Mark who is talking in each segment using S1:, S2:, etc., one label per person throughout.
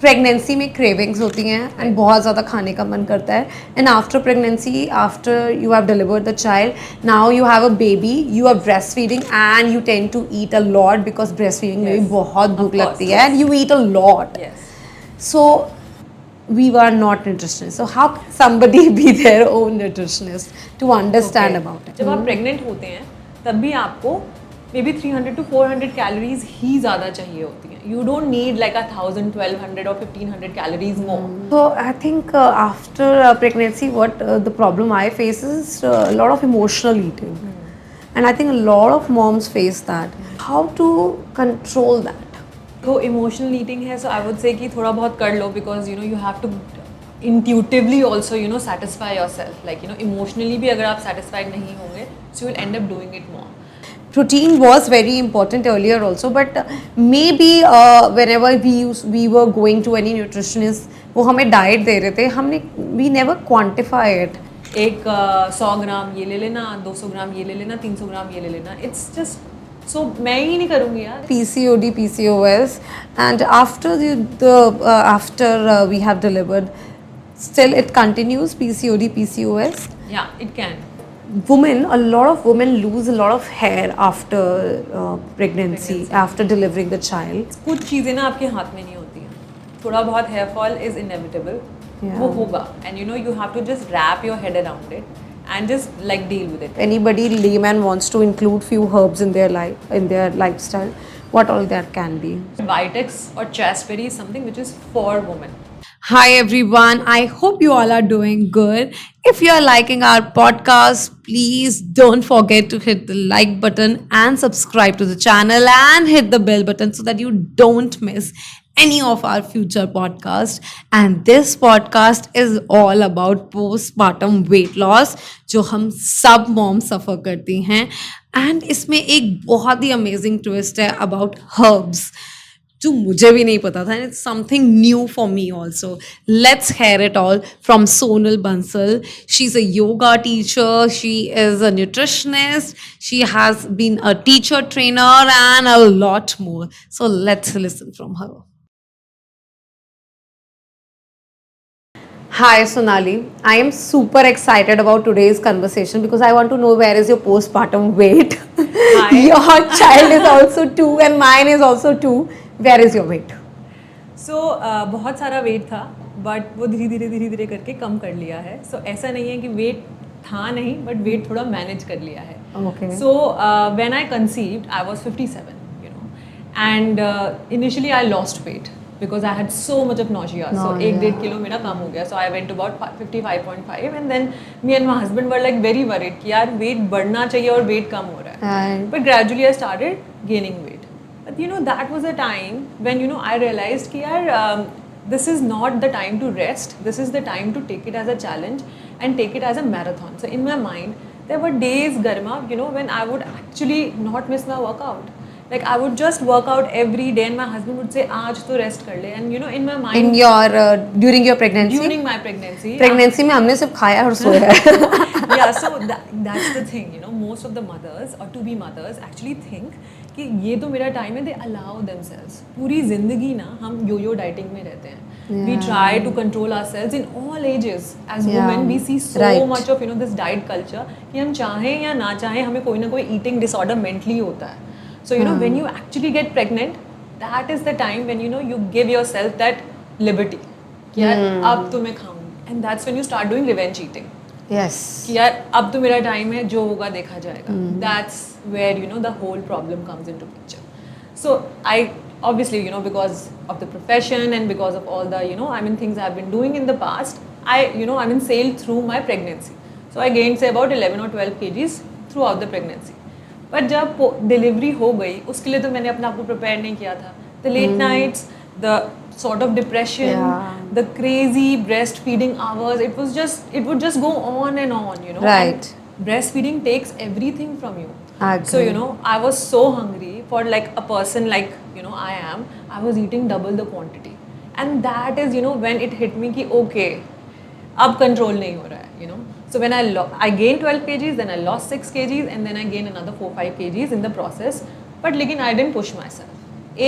S1: Pregnancy में cravings होती हैं एंड बहुत ज़्यादा खाने का मन करता है and after pregnancy after you have delivered the child now you have a baby you are breast feeding and you tend to eat a lot because breast feeding में भी
S2: Yes,
S1: बहुत
S2: of
S1: भूख
S2: course,
S1: लगती है and
S2: yes.
S1: You eat a lot
S2: Yes.
S1: So we were not nutritionists. So how can somebody be their own nutritionist to understand
S2: Okay.
S1: about it?
S2: जब आप pregnant होते हैं तब भी आपको मे बी 300 to 400 कैलोरीज ही ज़्यादा चाहिए होती हैं. You don't need like 1000, 1200 or 1500 calories more.
S1: So I think after pregnancy, what the problem I face is a lot of emotional eating, and I think a lot of moms face that. How to control that?
S2: तो emotional eating है so I would say कि थोड़ा बहुत कर लो because you have to intuitively also satisfy yourself like emotionally भी अगर आप सेटिस्फाइड नहीं होंगे so you will end up doing it more.
S1: Protein was very important earlier also, but maybe whenever we were going to any nutritionist, वो हमें diet दे रहे थे, हमने we never quantify it.
S2: एक 100 ग्राम ये ले लेना, 200 ग्राम ये ले लेना, 300 ग्राम ये ले लेना, इट्स जस्ट सो मैं ही नहीं करूँगी यार.
S1: PCOD, PCOS, and after after we have delivered, still it continues PCOD, PCOS.
S2: या it can.
S1: Women, a lot of women lose a lot of hair after pregnancy, after delivering the child.
S2: कुछ चीज़ें ना आपके हाथ में नहीं होती हैं. थोड़ा बहुत hair fall is inevitable.
S1: Yeah.
S2: वो होगा and you have to just wrap your head around it and just like deal with it.
S1: Anybody layman wants to include few herbs in their life, in their lifestyle, what all that can be.
S2: Vitex or Chasteberry is something which is for women.
S1: Hi everyone, I hope you all are doing good. If you are liking our podcast, please don't forget to hit the like button and subscribe to the channel and hit the bell button so that you don't miss any of our future podcasts. And this podcast is all about postpartum weight loss जो हम सब mom सफ़र करती हैं. And इसमें एक बहुत ही amazing twist है अबाउट हर्ब्स जो मुझे भी नहीं पता था and it's something new for me also. Let's hear it all from Sonal Bansal. She is a yoga teacher, she is a nutritionist, she has been a teacher trainer and a lot more. So let's listen from her. Hi Sonali, I am super excited about today's conversation because I want to know where is your postpartum weight.
S2: Hi.
S1: Your child is also 2 and mine is also 2. Where is your weight?
S2: So बहुत सारा wait था but वो धीरे धीरे करके कम कर लिया है. So ऐसा नहीं है कि वेट था नहीं बट वेट थोड़ा मैनेज कर लिया है.
S1: Okay.
S2: So when I conceived I was 57 and initially I lost weight because I had so much of nausea. So 1-1.5 kilo मेरा कम हो गया. So I went to about 55.5 and then me and my husband were like very worried कि यार wait बढ़ना चाहिए और wait कम हो रहा है.
S1: And
S2: But gradually I started gaining weight. But that was a time when I realized कि यार this is not the time to rest. This is the time to take it as a challenge and take it as a marathon. So in my mind there were days Garma when I would actually not miss my workout. Like I would just work out every day and my husband would say आज तो rest कर ले. And in my mind
S1: in your during your pregnancy?
S2: during my pregnancy
S1: Pregnancy में हमने सिर्फ खाया और सोया है.
S2: yeah, so that's the thing, most of the mothers or to be mothers actually think कि ये तो मेरा टाइम है. they allow themselves. पूरी जिंदगी ना हम यो डाइटिंग में रहते हैं. We try to control ourselves in all ages. As women, we see so much of this diet culture कि हम चाहें या ना चाहें हमें कोई ना कोई eating disorder mentally होता है. So when you actually get pregnant, that is the time when you give yourself that liberty. कि यार अब तो मैं खाऊंगी. And that's when you start doing revenge eating.
S1: Yes.
S2: कि यार अब तो मेरा टाइम है जो होगा देखा जाएगा. That's where the whole problem comes into picture. So I obviously because of the profession and because of all the things I've been doing in the past, I sailed through my pregnancy. So I gained say about 11 or 12 kgs throughout the pregnancy. पर जब delivery हो गई उसके लिए तो मैंने अपने आप को प्रिपेयर नहीं किया था. The late nights, the sort of depression, the crazy breastfeeding hours, it would just go on and on,
S1: Right.
S2: And breastfeeding takes everything from you.
S1: Agree.
S2: So I was so hungry for like a person like I was eating double the quantity, and that is when it hit me कि okay, अब control नहीं हो रहा है. So when I gained 12 kgs, then I lost 6 kgs, and then I gained another 4-5 kgs in the process. But लेकिन I didn't push myself.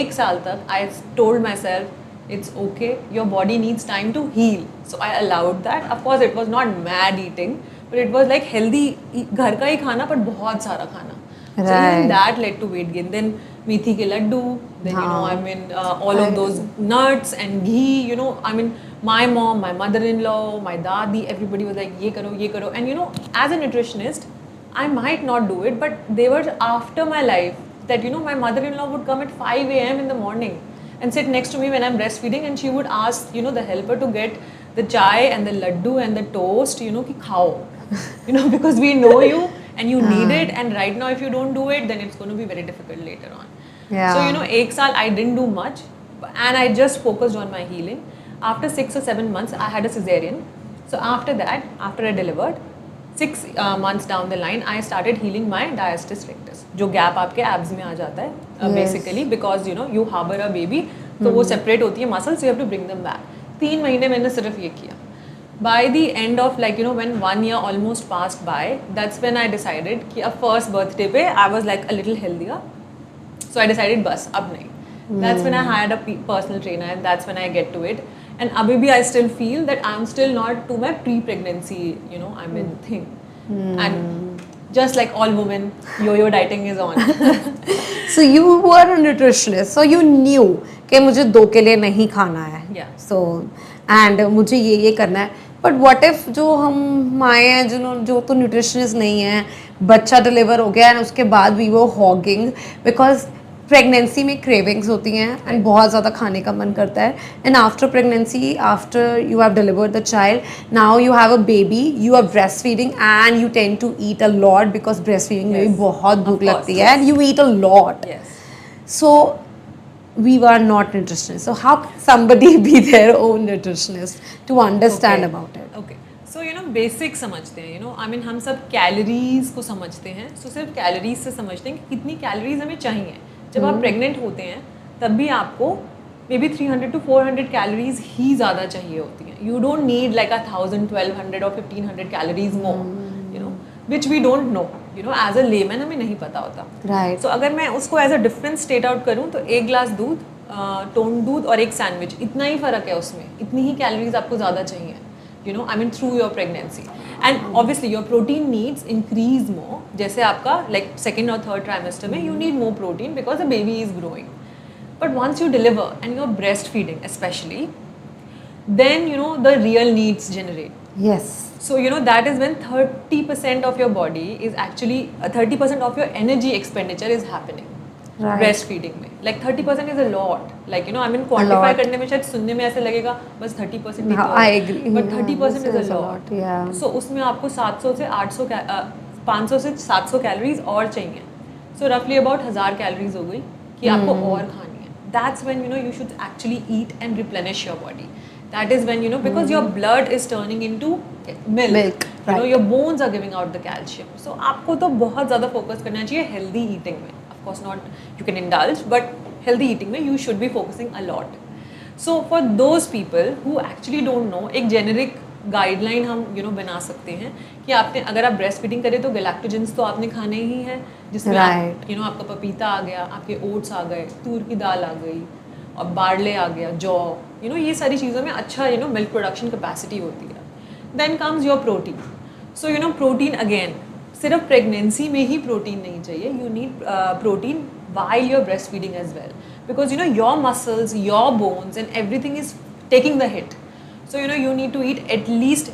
S2: 1 साल तक I told myself it's okay. Your body needs time to heal. So I allowed that. Of course, it was not mad eating, but it was like healthy. घर का ही खाना, but बहुत सारा खाना. So even
S1: Right.
S2: that led to weight gain. Then methi ke laddu. Then I mean all of those nuts and ghee. I mean my mom, my mother-in-law, my dadi, everybody was like ye karo. And as a nutritionist, I might not do it, but they were after my life that my mother-in-law would come at 5 a.m. in the morning and sit next to me when I'm breastfeeding, and she would ask the helper to get the chai and the laddu and the toast ki khao. Because we know you and you need it, and right now if you don't do it, then it's going to be very difficult later on.
S1: Yeah.
S2: So ek saal I didn't do much, and I just focused on my healing. After 6 or 7 months I had a cesarean. So after that, after I delivered, 6 months down the line, I started healing my diastasis rectus, जो gap आपके abs में आ जाता है basically, because you harbor a baby, तो वो separate होती है muscles, you have to bring them back. 3 महीने मैंने सिर्फ ये किया. By the end of when 1 year almost passed by, that's when I decided कि अब first birthday पे I was like a little healthier. So I decided बस अब नहीं. That's when I hired a personal trainer, and that's when I get to it. And abhi bhi I still feel that I'm still not to my pre-pregnancy, thing. And just like all women, yo-yo dieting is on.
S1: So you were a nutritionist, so you knew कि मुझे 2 के लिए नहीं खाना है.
S2: Yeah.
S1: So and मुझे ये करना है. But what if जो हम माएँ हैं जो तो nutritionist नहीं है, बच्चा डिलीवर हो गया and उसके बाद we were hogging because pregnancy में क्रेविंग्स होती हैं एंड बहुत ज़्यादा खाने का मन करता है. And after pregnancy, after you have delivered the child, now you have a baby, you are breast feeding and you tend to eat a lot because breast feeding में भी बहुत भूख लगती है and you eat a lot. So we were not nutritionists. So how can somebody be their own nutritionist to understand about it?
S2: Okay. So basic समझते हैं. I mean हम सब कैलोरीज को समझते हैं. So सिर्फ कैलोरीज से समझते हैं कि कितनी कैलोरीज हमें चाहिए. जब आप प्रेग्नेंट होते हैं तब भी आपको मे बी 300 to 400 कैलोरीज ही ज़्यादा चाहिए होती हैं. यू डोंट नीड लाइक 1000, 1200 और 1500 calories more, which we don't know. As a layman हमें नहीं पता होता.
S1: राइट.
S2: सो अगर मैं उसको as a difference state out करूँ तो 1 ग्लास दूध, टोन दूध और 1 सैंडविच, इतना ही फ़र्क है उसमें. इतनी ही कैलोरीज आपको ज़्यादा चाहिए, I mean through your pregnancy. And obviously your protein needs increase more. जैसे आपका like 2nd or 3rd trimester में you need more protein because the baby is growing. But once you deliver and you're breastfeeding especially, then the real needs generate.
S1: Yes.
S2: So that is when 30% of your body is actually 30% of your energy expenditure is happening.
S1: Right.
S2: Breastfeeding में like 30% is a lot. Like I mean quantify करने में शायद सुनने में ऐसे लगेगा बस 30% ही तो
S1: I
S2: है.
S1: agree.
S2: But 30% is a
S1: a
S2: lot.
S1: Yeah.
S2: So उसमें आपको 700 से 800 500 से 700 कैलोरीज और चाहिए. So roughly about 1000 कैलोरीज हो गई कि आपको और खानी है. That's when you should actually eat and replenish your body. That is when because your blood is turning into milk.
S1: Right.
S2: Your bones are giving out the calcium. So आपको तो बहुत ज़्यादा फोकस करना चाहिए healthy eating में. Of course not you can indulge, but healthy eating में you should be focusing a lot. So for those people who actually don't know, एक generic guideline हम बना सकते हैं कि आपने अगर आप ब्रेस्ट फीडिंग करें तो गैलेक्टोजेंस तो आपने खाने ही हैं, जिसमें आपका पपीता आ गया, आपके ओट्स आ गए, तूर की दाल आ गई और बार्ले आ गया, जौ, ये सारी चीज़ों में अच्छा मिल्क प्रोडक्शन कैपेसिटी होती है. Then comes your protein. So protein again सिर्फ प्रेगनेंसी में ही प्रोटीन नहीं चाहिए. You need protein while you're breastfeeding as well, because your muscles, your bones and everything is taking the hit. So you need to eat at least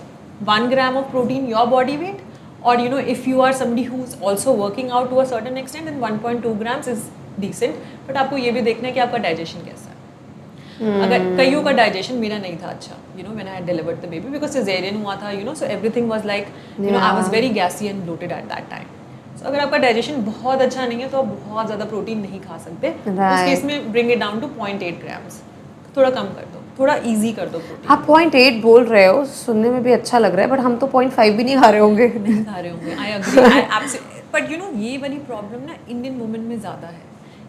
S2: 1 gram of protein your body weight, or if you are somebody who's also working out to a certain extent, then 1.2 grams is decent. But आपको ये भी देखना है कि आपका digestion कैसा है. अगर कईयों का digestion मेरा नहीं था अच्छा, when I had delivered the baby, because cesarean हुआ था, so everything was like I was very gassy and bloated at that time. So अगर आपका डाइजेशन बहुत अच्छा नहीं है तो आप बहुत ज़्यादा प्रोटीन नहीं खा सकते. उस केस में bring it down to 0.8 grams. थोड़ा कम कर दो, थोड़ा इजी कर दो प्रोटीन.
S1: आप 0.8 बोल रहे हो, सुनने में भी अच्छा लग रहा है, बट हम तो 0.5 भी नहीं खा रहे होंगे.
S2: नहीं खा रहे होंगे. I agree. बट ये वाली प्रॉब्लम ना इंडियन वुमेन में ज़्यादा है.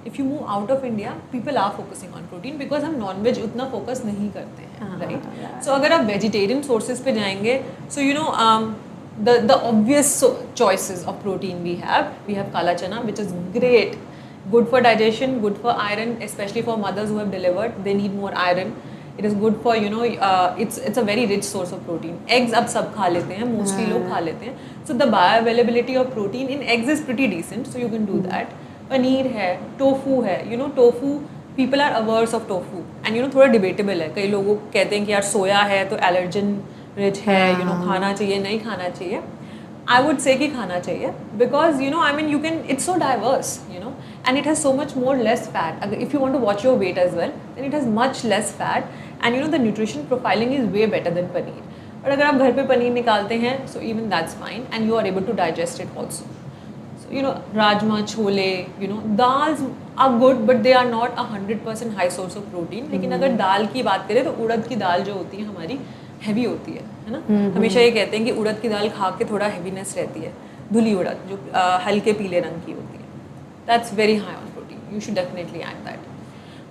S2: If you move out of India, people are focusing on protein because हम नॉन वेज उतना फोकस नहीं करते हैं, राइट. सो अगर आप वेजिटेरियन सोर्सेज पे जाएंगे, सो the obvious choices of protein we have kala chana, which is good for digestion, good for iron, especially for mothers who have delivered, they need more iron. It is good for, you know, it's a very rich source of protein. Eggs अब सब खा लेते हैं, mostly लोग खा लेते हैं. So the bioavailability of protein in eggs is pretty decent, so you can do that. Paneer है, tofu है, you know, tofu people are averse of tofu and you know थोड़ा debatable है. कई लोग कहते हैं कि यार सोया है तो allergen rich है, you know, खाना चाहिए नहीं खाना चाहिए. I would say कि खाना चाहिए because you know I mean you can, it's so diverse, you know, and it has so much more less fat. If you want to watch your weight as well, then it has much less fat and you know the nutrition profiling is way better than paneer. But अगर आप घर पे पनीर निकालते हैं, so even that's fine and you are able to digest it also. So you know rajma chole, you know dals are good but they are not 100% high source of protein. लेकिन अगर दाल की बात करें तो उड़द की दाल जो होती है हमारी हैवी होती है ना. हमेशा ये कहते हैं कि उड़द की दाल खा के थोड़ा हैवीनेस रहती है. धुली उड़द जो हल्के पीले रंग की होती है, that's very high on protein. You should definitely add that.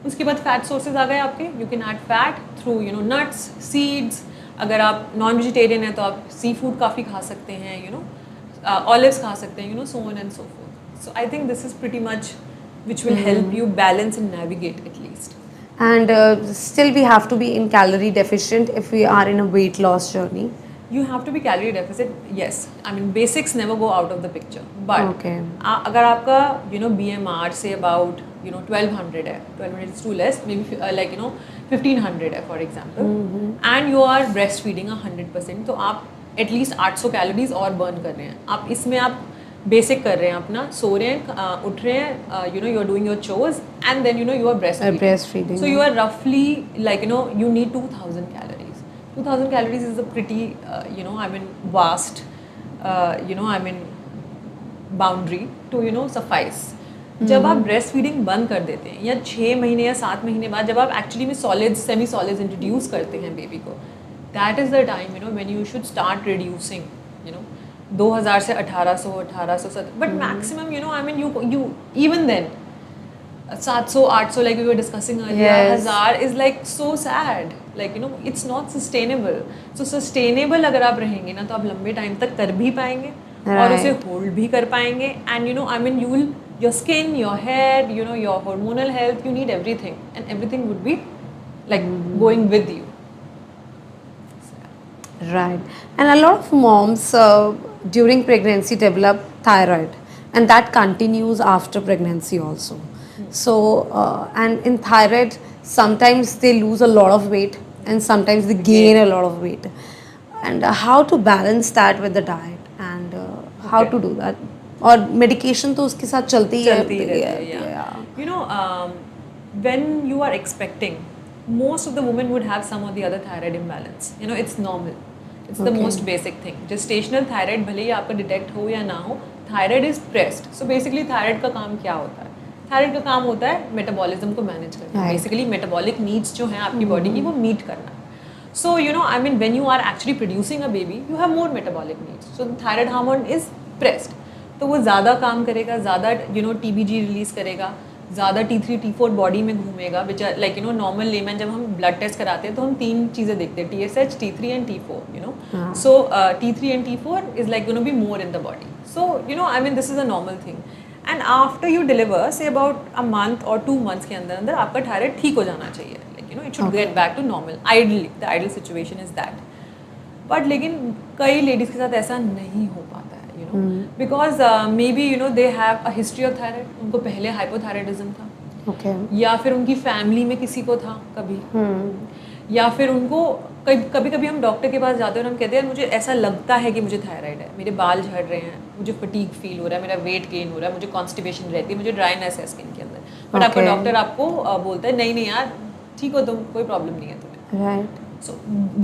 S2: उसके बाद फैट सोर्सेज आ गए आपके. You can add fat through you know nuts, seeds. अगर आप नॉन वेजिटेरियन हैं तो आप सी फूड काफ़ी खा सकते हैं, यू नो ऑलिव्स खा सकते हैं, you know so on and so fourth. So I think this is pretty much which will help you balance and navigate at least.
S1: And still we have to be in calorie deficient if we are in a weight loss journey.
S2: You have to be calorie deficit, yes. I mean basics never go out of the picture. But
S1: Okay.
S2: अगर आपका you know BMR say about you know 1200 है, 1200 is too less, maybe like you know 1500 है for example, and you are breastfeeding 100%, तो आप at least 800 calories और burn कर रहे हैं. आप इसमें आप बेसिक कर रहे हैं अपना, सो रहे हैं, उठ रहे हैं, you know you are doing your chores and then you know you are breastfeeding. So you are roughly like you know you need 2000 calories. 2000 calories is a pretty you know I mean vast you know I mean boundary to you know suffice. जब आप breast feeding बंद कर देते हैं या 6 महीने या 7 महीने बाद जब आप एक्चुअली में सॉलिड्स सेमी सॉलिड्स इंट्रोड्यूस करते हैं बेबी को, that is the time you know when you should start reducing you know 2000 से 1800 but maximum you know I mean you even then 700 800 like we were discussing earlier.
S1: Yes.
S2: 1000 is like so sad, like you know it's not sustainable. So sustainable अगर आप रहेंगे ना तो आप लंबे time तक कर भी पाएंगे और उसे होल्ड भी कर पाएंगे. And you know I mean you will your skin, your hair, you know your hormonal health, you need everything and everything would be like going with you.
S1: Right. And a lot of moms during pregnancy develop thyroid and that continues after pregnancy also. So and in thyroid sometimes they lose a lot of weight and sometimes they gain a lot of weight. And how to balance that with the diet and how to do that? और medication तो उसके साथ चलती ही
S2: रहती है.
S1: Yeah.
S2: You know when you are expecting, most of the women would have some or the other thyroid imbalance. You know it's normal. It's the most basic thing. Gestational thyroid भले ही आपका detect हो या ना हो, thyroid is pressed. So basically thyroid का काम क्या होता है? थायराइड का काम होता है मेटाबॉलिज्म को मैनेज करना. बेसिकली मेटाबॉलिक नीड्स जो हैं आपकी बॉडी की वो मीट करना. So you know I mean when you are actually producing a baby you have more metabolic needs. So thyroid hormone is pressed, तो वो ज़्यादा काम करेगा, ज़्यादा यू नो TBG रिलीज करेगा, ज़्यादा T3 T4 बॉडी में घूमेगा. Which like you no normal lemon जब हम ब्लड टेस्ट कराते हैं तो हम 3 चीज़ें देखते हैं, TSH, T3 and T4. You know so T3 and T4 is like gonna be more in the body. So you know I mean this is a normal thing. And after you deliver say about a month और 2 months के अंदर अंदर आपका thyroid ठीक हो जाना चाहिए. Like you know it should get back to normal. Ideally the ideal situation is that. But लेकिन कई लेडीज़ के साथ ऐसा नहीं हो पाता है, you no because may be you know they have a history of thyroid. उनको पहले हाइपोथायराइडिज्म था, या फिर उनकी फैमिली में किसी को था कभी, या फिर उनको कभी कभी हम डॉक्टर के पास जाते हैं और हम कहते हैं मुझे ऐसा लगता है कि मुझे थायराइड है, मेरे बाल झड़ रहे हैं, मुझे फटीग फील हो रहा है, मेरा वेट गेन हो रहा है, मुझे कॉन्स्टिपेशन रहती है, मुझे ड्राइनेस है स्किन के अंदर. बट आपका डॉक्टर आपको बोलता है नहीं नहीं यार ठीक हो तुम, कोई प्रॉब्लम नहीं है तुम्हें.
S1: Right.
S2: So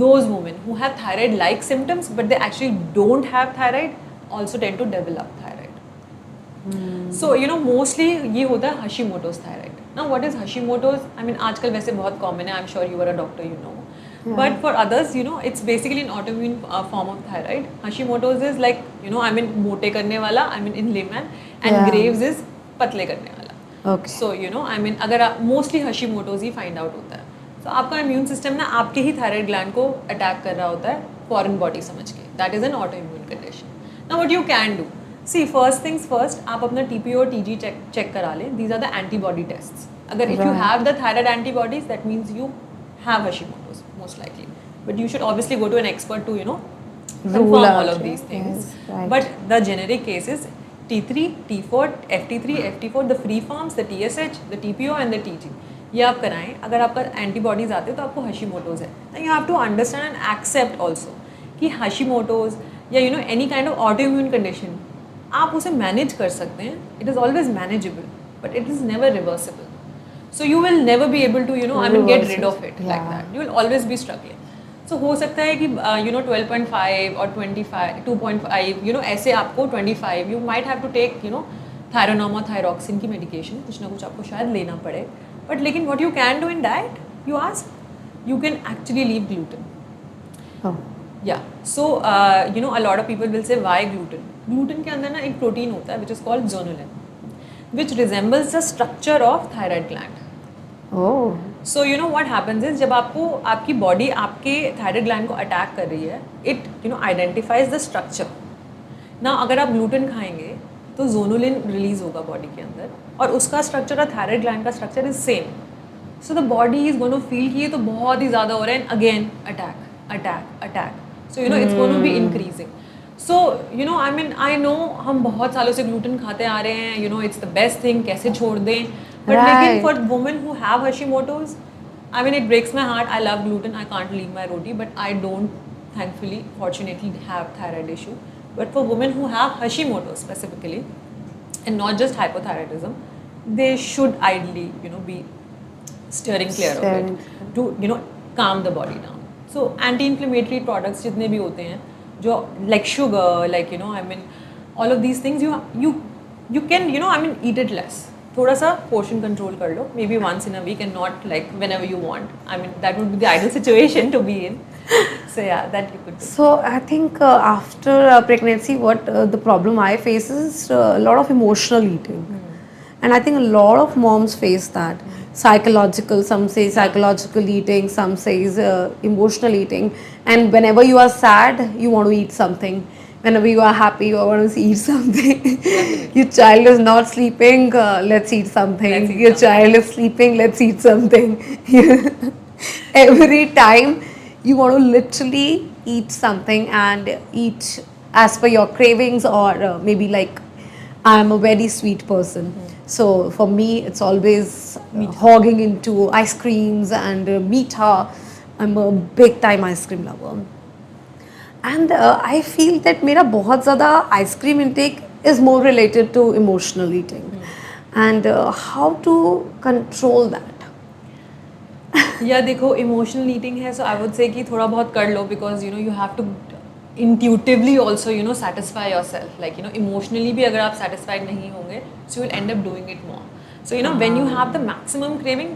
S2: those women who have thyroid-like symptoms but they actually don't have thyroid also tend to develop thyroid. So you know mostly ये होता है Hashimoto's thyroid. Now what is Hashimoto's? I mean आजकल वैसे बहुत common है. I'm sure you are a doctor, you know. Yeah. But for others, you know, it's basically an autoimmune form of thyroid. Hashimoto's is like you know I mean मोटे करने वाला, I mean in layman, and Graves is पतले करने वाला.
S1: Okay.
S2: So you know I mean अगर mostly Hashimoto's ही find out होता है. तो आपका इम्यून सिस्टम ना आपके ही थायराइड ग्लैंड को अटैक कर रहा होता है फॉरेन बॉडी समझ के. That is an auto immune condition. Now what you can do, see first things first, आप अपना TPO और TG चेक करा लें. These are the antibody tests. अगर if you have the thyroid antibodies that means you have Hashimoto's most likely. But you should obviously go to an expert to, you know,
S1: Rule
S2: confirm
S1: out,
S2: all of
S1: right?
S2: these things.
S1: Yes, right.
S2: But the generic cases, T3, T4, FT3, FT4, the free forms, the TSH, the TPO and the TG. ये आप कराएं. अगर आपका antibodies आते हैं तो आपको Hashimoto's है. You have to understand and accept also कि हशीमोटोज या you know any kind of auto immune condition आप उसे मैनेज कर सकते हैं. It is always manageable but it is never reversible. So you will never be able to, you know, I mean, get rid of it like that. You will always be struggling. So हो सकता है कि you know 12.5 और 25, 2.5, you know ऐसे आपको 25, you might have to take, you know, Thyrionoma, thyroxine की medication, कुछ ना कुछ आपको शायद लेना पड़े. But लेकिन what you can do in diet, you ask, you can actually leave gluten.
S1: Oh.
S2: Yeah. So you know a lot of people will say why gluten? Gluten के अंदर ना एक प्रोटीन होता है which is called zonulin, which resembles the structure of thyroid gland.
S1: Oh.
S2: So you know what happens is जब आपको आपकी body आपके थायराइड ग्लैंड को अटैक कर रही है, it you know identifies the structure. ना अगर आप ग्लूटेन खाएंगे तो जोनुलिन रिलीज होगा बॉडी के अंदर और उसका स्ट्रक्चर और थायराइड ग्लैंड का structure is same. So the body is going to feel कि ये तो बहुत ही ज़्यादा हो रहा है. Again attack attack attack. So you know it's going to be increasing. So you know I mean I know हम बहुत सालों से ग्लूटेन खाते आ रहे हैं. You know it's the best thing, कैसे छोड़ दें. But लेकिन for women who have Hashimoto's, I mean it breaks my heart. I love gluten. I can't leave my roti, but I don't, thankfully, fortunately, have thyroid issue. But for women who have Hashimoto's specifically, and not just hypothyroidism, they should ideally, you know, be steering clear of it to, you know, calm the body down. So anti-inflammatory products जितने भी होते हैं, जो like sugar, like you know, I mean, all of these things you can, you know, I mean, eat it less. थोड़ा सा portion control कर लो, maybe once in a week and not like whenever you want. I mean that would be the ideal situation to be in. So yeah, that you could do.
S1: So I think after pregnancy, what the problem I face is a lot of emotional eating, and I think a lot of moms face that. Psychological, some say psychological eating, some says emotional eating, and whenever you are sad, you want to eat something. Whenever you are happy, you want to eat something. Your child is not sleeping, let's eat something.
S2: Let's eat
S1: Your
S2: something.
S1: child is sleeping, let's eat something. Every time you want to literally eat something and eat as per your cravings, or maybe like I am a very sweet person. So for me, it's always hogging into ice creams and meetha. I'm a big time ice cream lover. And I feel that मेरा बहुत ज़्यादा ice cream intake is more related to emotional eating. And how to control that?
S2: या देखो emotional eating है, so I would say कि थोड़ा बहुत कर लो, because you know you have to intuitively also, you know, satisfy yourself. Like, you know, emotionally भी अगर आप satisfied नहीं होंगे, so you will end up doing it more. So you know, when you have the maximum craving,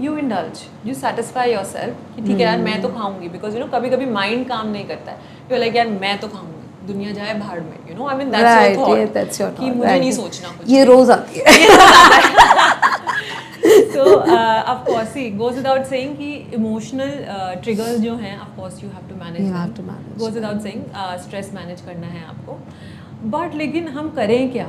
S2: you indulge, you satisfy yourself कि ठीक है यार मैं तो खाऊंगी, because you know कभी कभी mind काम नहीं करता है. You're like यार मैं तो खाऊंगी, दुनिया जाए भाड़ में, you know, I mean that's
S1: Right,
S2: your thought.
S1: yeah, that's your
S2: कि
S1: thought,
S2: मुझे
S1: right.
S2: नहीं सोचना कुछ.
S1: ये रोज आती है.
S2: So of course, see, goes without saying कि emotional triggers जो हैं, of course you have to manage
S1: You
S2: them.
S1: have to manage.
S2: Goes without saying, stress manage करना है आपको. But लेकिन हम करें क्या,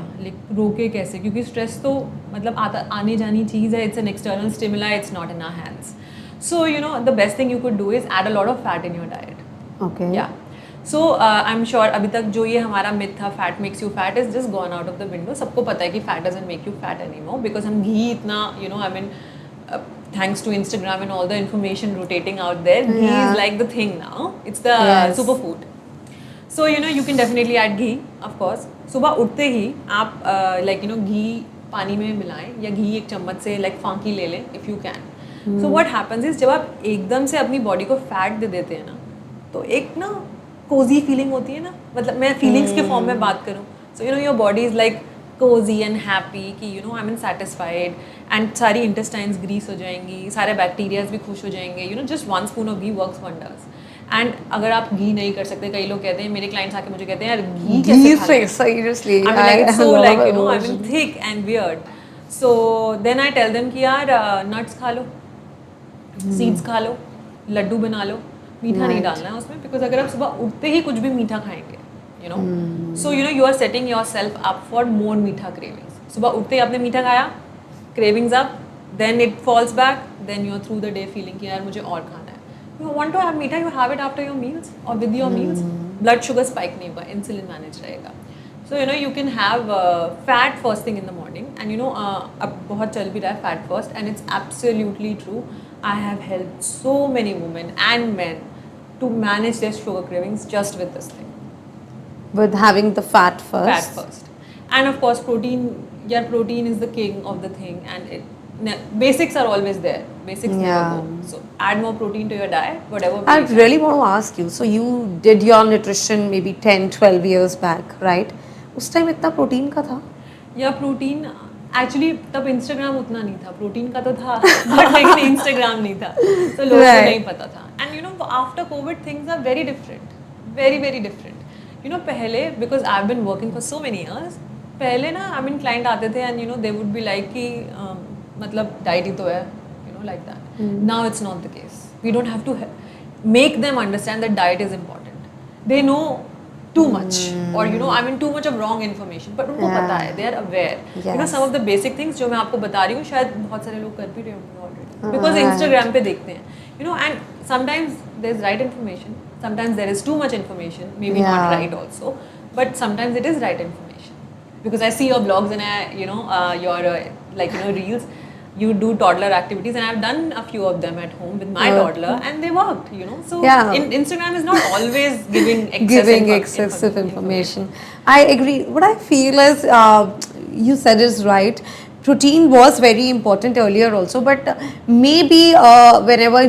S2: रोके कैसे, क्योंकि stress तो मतलब आने जानी चीज़ है. It's an external stimuli, it's not in our hands. So you know the best thing you could do is add a lot of fat in your diet.
S1: Okay.
S2: Yeah. So I'm sure अभी तक जो ये हमारा myth था fat makes you fat is just gone out of the window. सबको पता है कि fat doesn't make you fat anymore, because हम घी इतना, you know, I mean, thanks to Instagram and all the information rotating out there, ghee
S1: Yeah.
S2: is like the thing now. It's the
S1: Yes.
S2: superfood. So you know you can definitely add ghee, of course. सुबह उठते ही आप like you know घी पानी में मिलाएं या घी एक चम्मच से like फांकी ले लें if you can. So what happens is जब आप एकदम से अपनी बॉडी को फैट दे देते हैं ना, तो एक ना कोजी फीलिंग होती है ना, मतलब मैं फीलिंग्स के फॉर्म में बात करूँ, so you know your body is like cozy and happy कि you know I mean satisfied, and सारी इंटेस्टाइन्स ग्रीस हो जाएंगी, सारे बैक्टीरियाज भी खुश हो जाएंगे. You know just 1 spoon of ghee works wonders. And अगर आप घी नहीं कर सकते, कई लोग कहते हैं, मेरे क्लाइंट्स आके मुझे कहते हैं यार घी कैसे खा लें?
S1: Seriously.
S2: I mean, like it's so
S1: love
S2: like you know, I
S1: emotion.
S2: mean thick and weird. So then I tell them कि यार nuts खा लो, सीड्स खा लो, लड्डू बना लो, मीठा नहीं डालना है उसमें, बिकॉज अगर आप सुबह उठते ही कुछ भी मीठा खाएंगे, you know, so you know you are setting yourself up for more मीठा क्रेविंग्स. सुबह उठते ही आपने मीठा खाया, cravings up, then it falls back, then you are through the day feeling कि यार मुझे और खाना है. You want to have मीठा, you have it after your meals or with your meals. Blood sugar spike नहीं होगा, insulin manage रहेगा. So you know you can have fat first thing in the morning, and you know अब बहुत चल भी रहा है fat first, and it's absolutely true. I have helped so many women and men to manage their sugar cravings just with this thing.
S1: With having the fat first.
S2: Fat first, and of course protein. Yeah, protein is the king of the thing, and basics are always there. Basics
S1: Yeah.
S2: never go. So add more protein to your diet, whatever.
S1: I really want to ask you, so you did your nutrition maybe 10, 12 years back, right? उस time इतना protein का था?
S2: या protein actually तब Instagram उतना नहीं था. Protein का तो था बट लेकिन इंस्टाग्राम नहीं था, तो लोगों को नहीं पता था. And you know after COVID things are very different, very very different. You know पहले because I have been working for so many years, पहले ना आई मीन क्लाइंट आते थे and you know they would be like कि मतलब diet ही तो है, you know like that. Now it's not the case. We don't have to make them understand that diet is important. They no too much or you know I mean too much of wrong information, but उनको पता है, they are aware. You know some of the basic things जो मैं आपको बता रही हूँ शायद बहुत सारे लोग कर भी रहे होंगे already because Instagram पे देखते हैं, you know. And sometimes there is right information, sometimes there is too much information, maybe not right also, but sometimes it is right information because I see your blogs and I you know your like you know reels. You do toddler activities, and I've done a few of them at home with my toddler, and they worked, you know. So Instagram is not always giving excessive information.
S1: I agree. What I feel is, you said is right. Protein was very important earlier also, but maybe whenever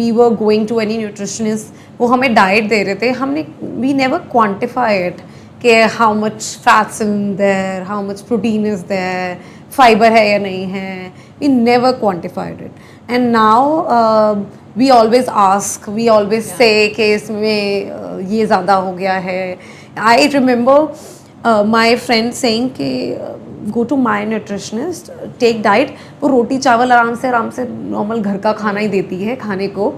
S1: we were going to any nutritionist, वो हमें diet दे रहे थे, हमने we never quantify it कि how much fats in there, how much protein is there, fiber है या नहीं है. We never quantified it, and now we always ask, we always say कि इसमें ये ज़्यादा हो गया है. I remember my friend saying कि go to my nutritionist, take diet. वो रोटी चावल आराम से नॉर्मल घर का खाना ही देती है खाने को.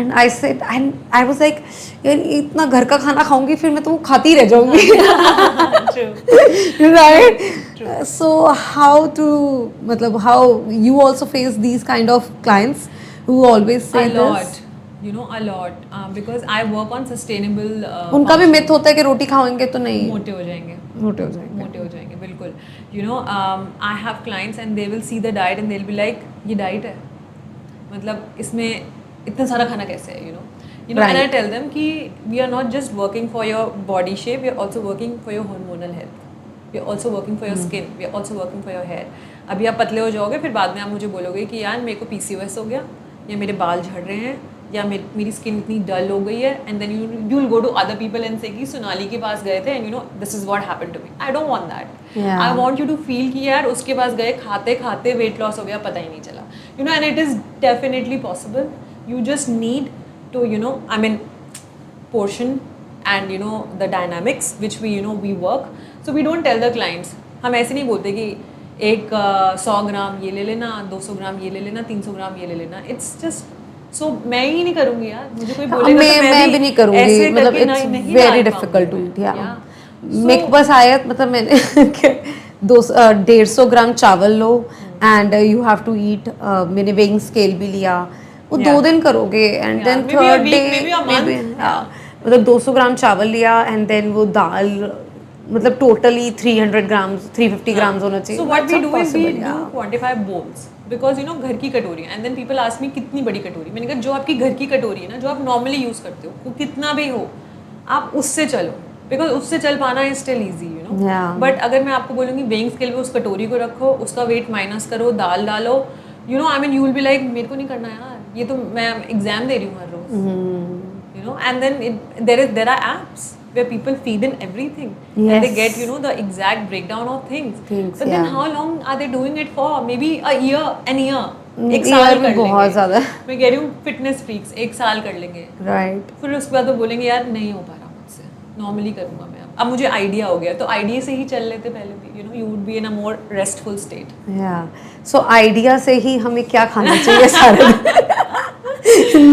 S1: And I said, and I was like, यार इतना घर का खाना खाऊंगी फिर मैं तो वो खाती रह जाऊंगी. Right? True. So how to, मतलब how you also face these kind of clients who always say
S2: a lot,
S1: this?
S2: you know, a lot because I work on sustainable.
S1: उनका भी मिथ होता है कि रोटी खाएंगे तो नहीं
S2: मोटे हो जाएंगे. मोटे हो जाएंगे बिल्कुल. You know, I have clients and they will see the diet and they'll be like, ये diet है, मतलब इसमें इतना सारा खाना कैसे है, you know. Right. And I tell them कि we are not just working for your body shape, we are also working for your hormonal health. We are also working for your skin. We are also working for your hair. अभी आप पतले हो जाओगे फिर बाद में आप मुझे बोलोगे कि यार मेरे को PCOS हो गया, या मेरे बाल झड़ रहे हैं, या मेरी स्किन इतनी डल हो गई है, and then you will go to other people and say कि सोनाली के पास गए थे and you know this is what happened to me. I don't want that. I want you to feel कि यार उसके पास गए खाते खाते वेट लॉस हो गया, पता ही नहीं चला, you know. And it is definitely possible. You just need to, you know, I mean, portion and, you know, the dynamics which we, you know, we work. So we don't tell the clients. हम ऐसे नहीं बोलते कि एक 100 ग्राम ये ले लेना, 200 ग्राम ये ले लेना, 300 ग्राम ये ले लेना. It's just so मैं ही नहीं करूँगी यार, मुझे कोई बोलेगा तो
S1: मैं भी नहीं करूँगी, मतलब it's very difficult to eat. Yeah. मेरे पास आया मतलब मैंने 150 ग्राम चावल लो and you have to eat, मैंने weighing scale भी लिया, वो 2 दिन करोगे एंड देन थर्ड डे मतलब 200 ग्राम चावल लिया एंड देन वो दाल मतलब टोटली 300 ग्राम्स 350 ग्राम्स होना चाहिए.
S2: So what we do is we do quantify bowls because you know घर की कटोरी, and then people ask me कितनी बड़ी कटोरी. मैंने कहा जो आपकी घर की कटोरी है ना, जो आप नॉर्मली यूज़ करते हो, वो कितना भी हो आप उससे चलो, बिकॉज उससे चल पाना is still easy, you know. But अगर मैं आपको बोलूँगी वेइंग स्केल पे उस कटोरी को रखो, उसका वेट माइनस करो, दाल डालो, you know, I mean you will be like मेरे को नहीं करना यार, ये तो मैं एग्जाम दे रही हूँ हर रोज, you know. And then there are apps where people feed in everything, and they get, you know, the exact breakdown of things. But then how long are they doing it for? Maybe a year, एक साल कर
S1: बहुत ज़्यादा.
S2: मैं कह रही हूँ fitness freaks एक साल कर लेंगे,
S1: राइट.
S2: फिर उसके बाद वो बोलेंगे यार नहीं हो पा रहा मुझसे, नॉर्मली करूँगा मैं, अब मुझे आइडिया हो गया. तो आइडिया से ही चल लेते पहले भी, you know, you would be in a more restful state.
S1: या सो आइडिया से ही हमें क्या खाना चाहिए सारे.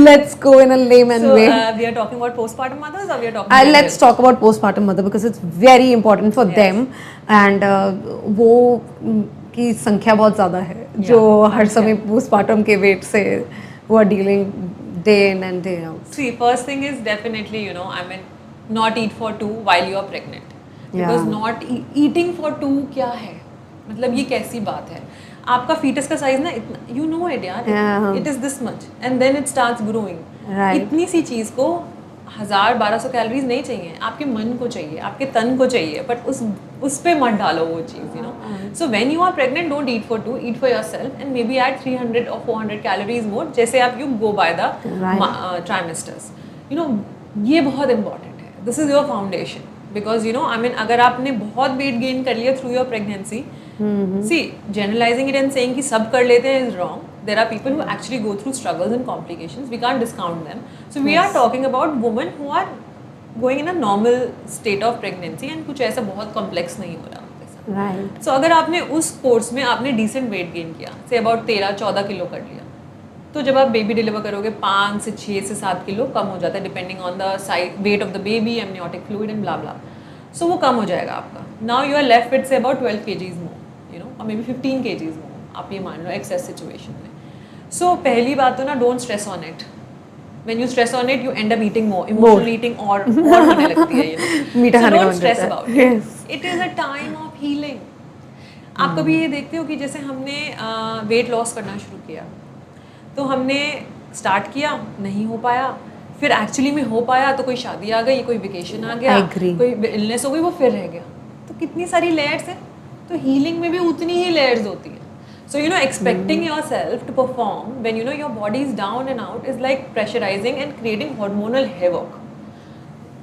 S1: Let's go in a layman way.
S2: We are talking about postpartum mothers, or we are talking
S1: let's talk about postpartum mother because it's very important for them, and वो की संख्या बहुत ज़्यादा है जो हर समय postpartum के वेट से वो are dealing day in and day out?
S2: See, first thing is definitely, I mean, not eat for two while you are pregnant. Because
S1: Yeah.
S2: not eating for two क्या है? मतलब ये कैसी बात है? आपका fetus का size ना इतना, you know it यार,
S1: Yeah.
S2: it is this much, and then it starts growing.
S1: Right.
S2: इतनी सी चीज़ को 1000-1200 कैलोरीज नहीं चाहिए, आपके मन को चाहिए, आपके तन को चाहिए, बट उस पे मत डालो वो चीज़, So when you are pregnant, don't eat for two, eat for yourself, and maybe add 300 or 400 calories more, जैसे आप you go by the
S1: Right.
S2: trimesters. ये बहुत important है. This is your foundation. Because I mean, अगर आपने बहुत weight gain कर लिया through your pregnancy, see, generalizing it and saying कि सब कर लेते हैं is wrong. There are people who actually go through struggles and complications. We can't discount them. So we are talking about women who are going in a normal state of pregnancy and कुछ ऐसा बहुत complex नहीं हो रहा उनके साथ.
S1: Right.
S2: So अगर आपने उस कोर्स में आपने decent weight gain किया, say about 13-14 किलो कर लिया, तो जब आप बेबी डिलीवर करोगे 5 से 6 से 7 किलो कम हो जाता है depending on the size weight of the baby amniotic fluid and blah blah. So वो कम हो जाएगा आपका. Now you are left with say about 12 kgs मोर, और मे बी 15 kgs मोर, आप ये मान लो एक्सेस सिचुएशन में. सो पहली बात तो ना, don't stress on it. When you stress on it you and up eating more, emotional eating और होने लगती है.
S1: मीठा खाने का
S2: डोंट
S1: मन
S2: स्ट्रेस
S1: करता है.
S2: About it. It is a time of healing. आप कभी ये देखते हो कि जैसे हमने वेट लॉस करना शुरू किया, तो हमने स्टार्ट किया, नहीं हो पाया, फिर एक्चुअली में हो पाया, तो कोई शादी आ गई, कोई वेकेशन आ गया, कोई इलनेस हो गई, वो फिर रह गया. तो कितनी सारी लेयर्स हैं. तो हीलिंग में भी उतनी ही लेयर्स होती है. So expecting yourself to perform when your body is down and out is like pressurising and creating hormonal havoc.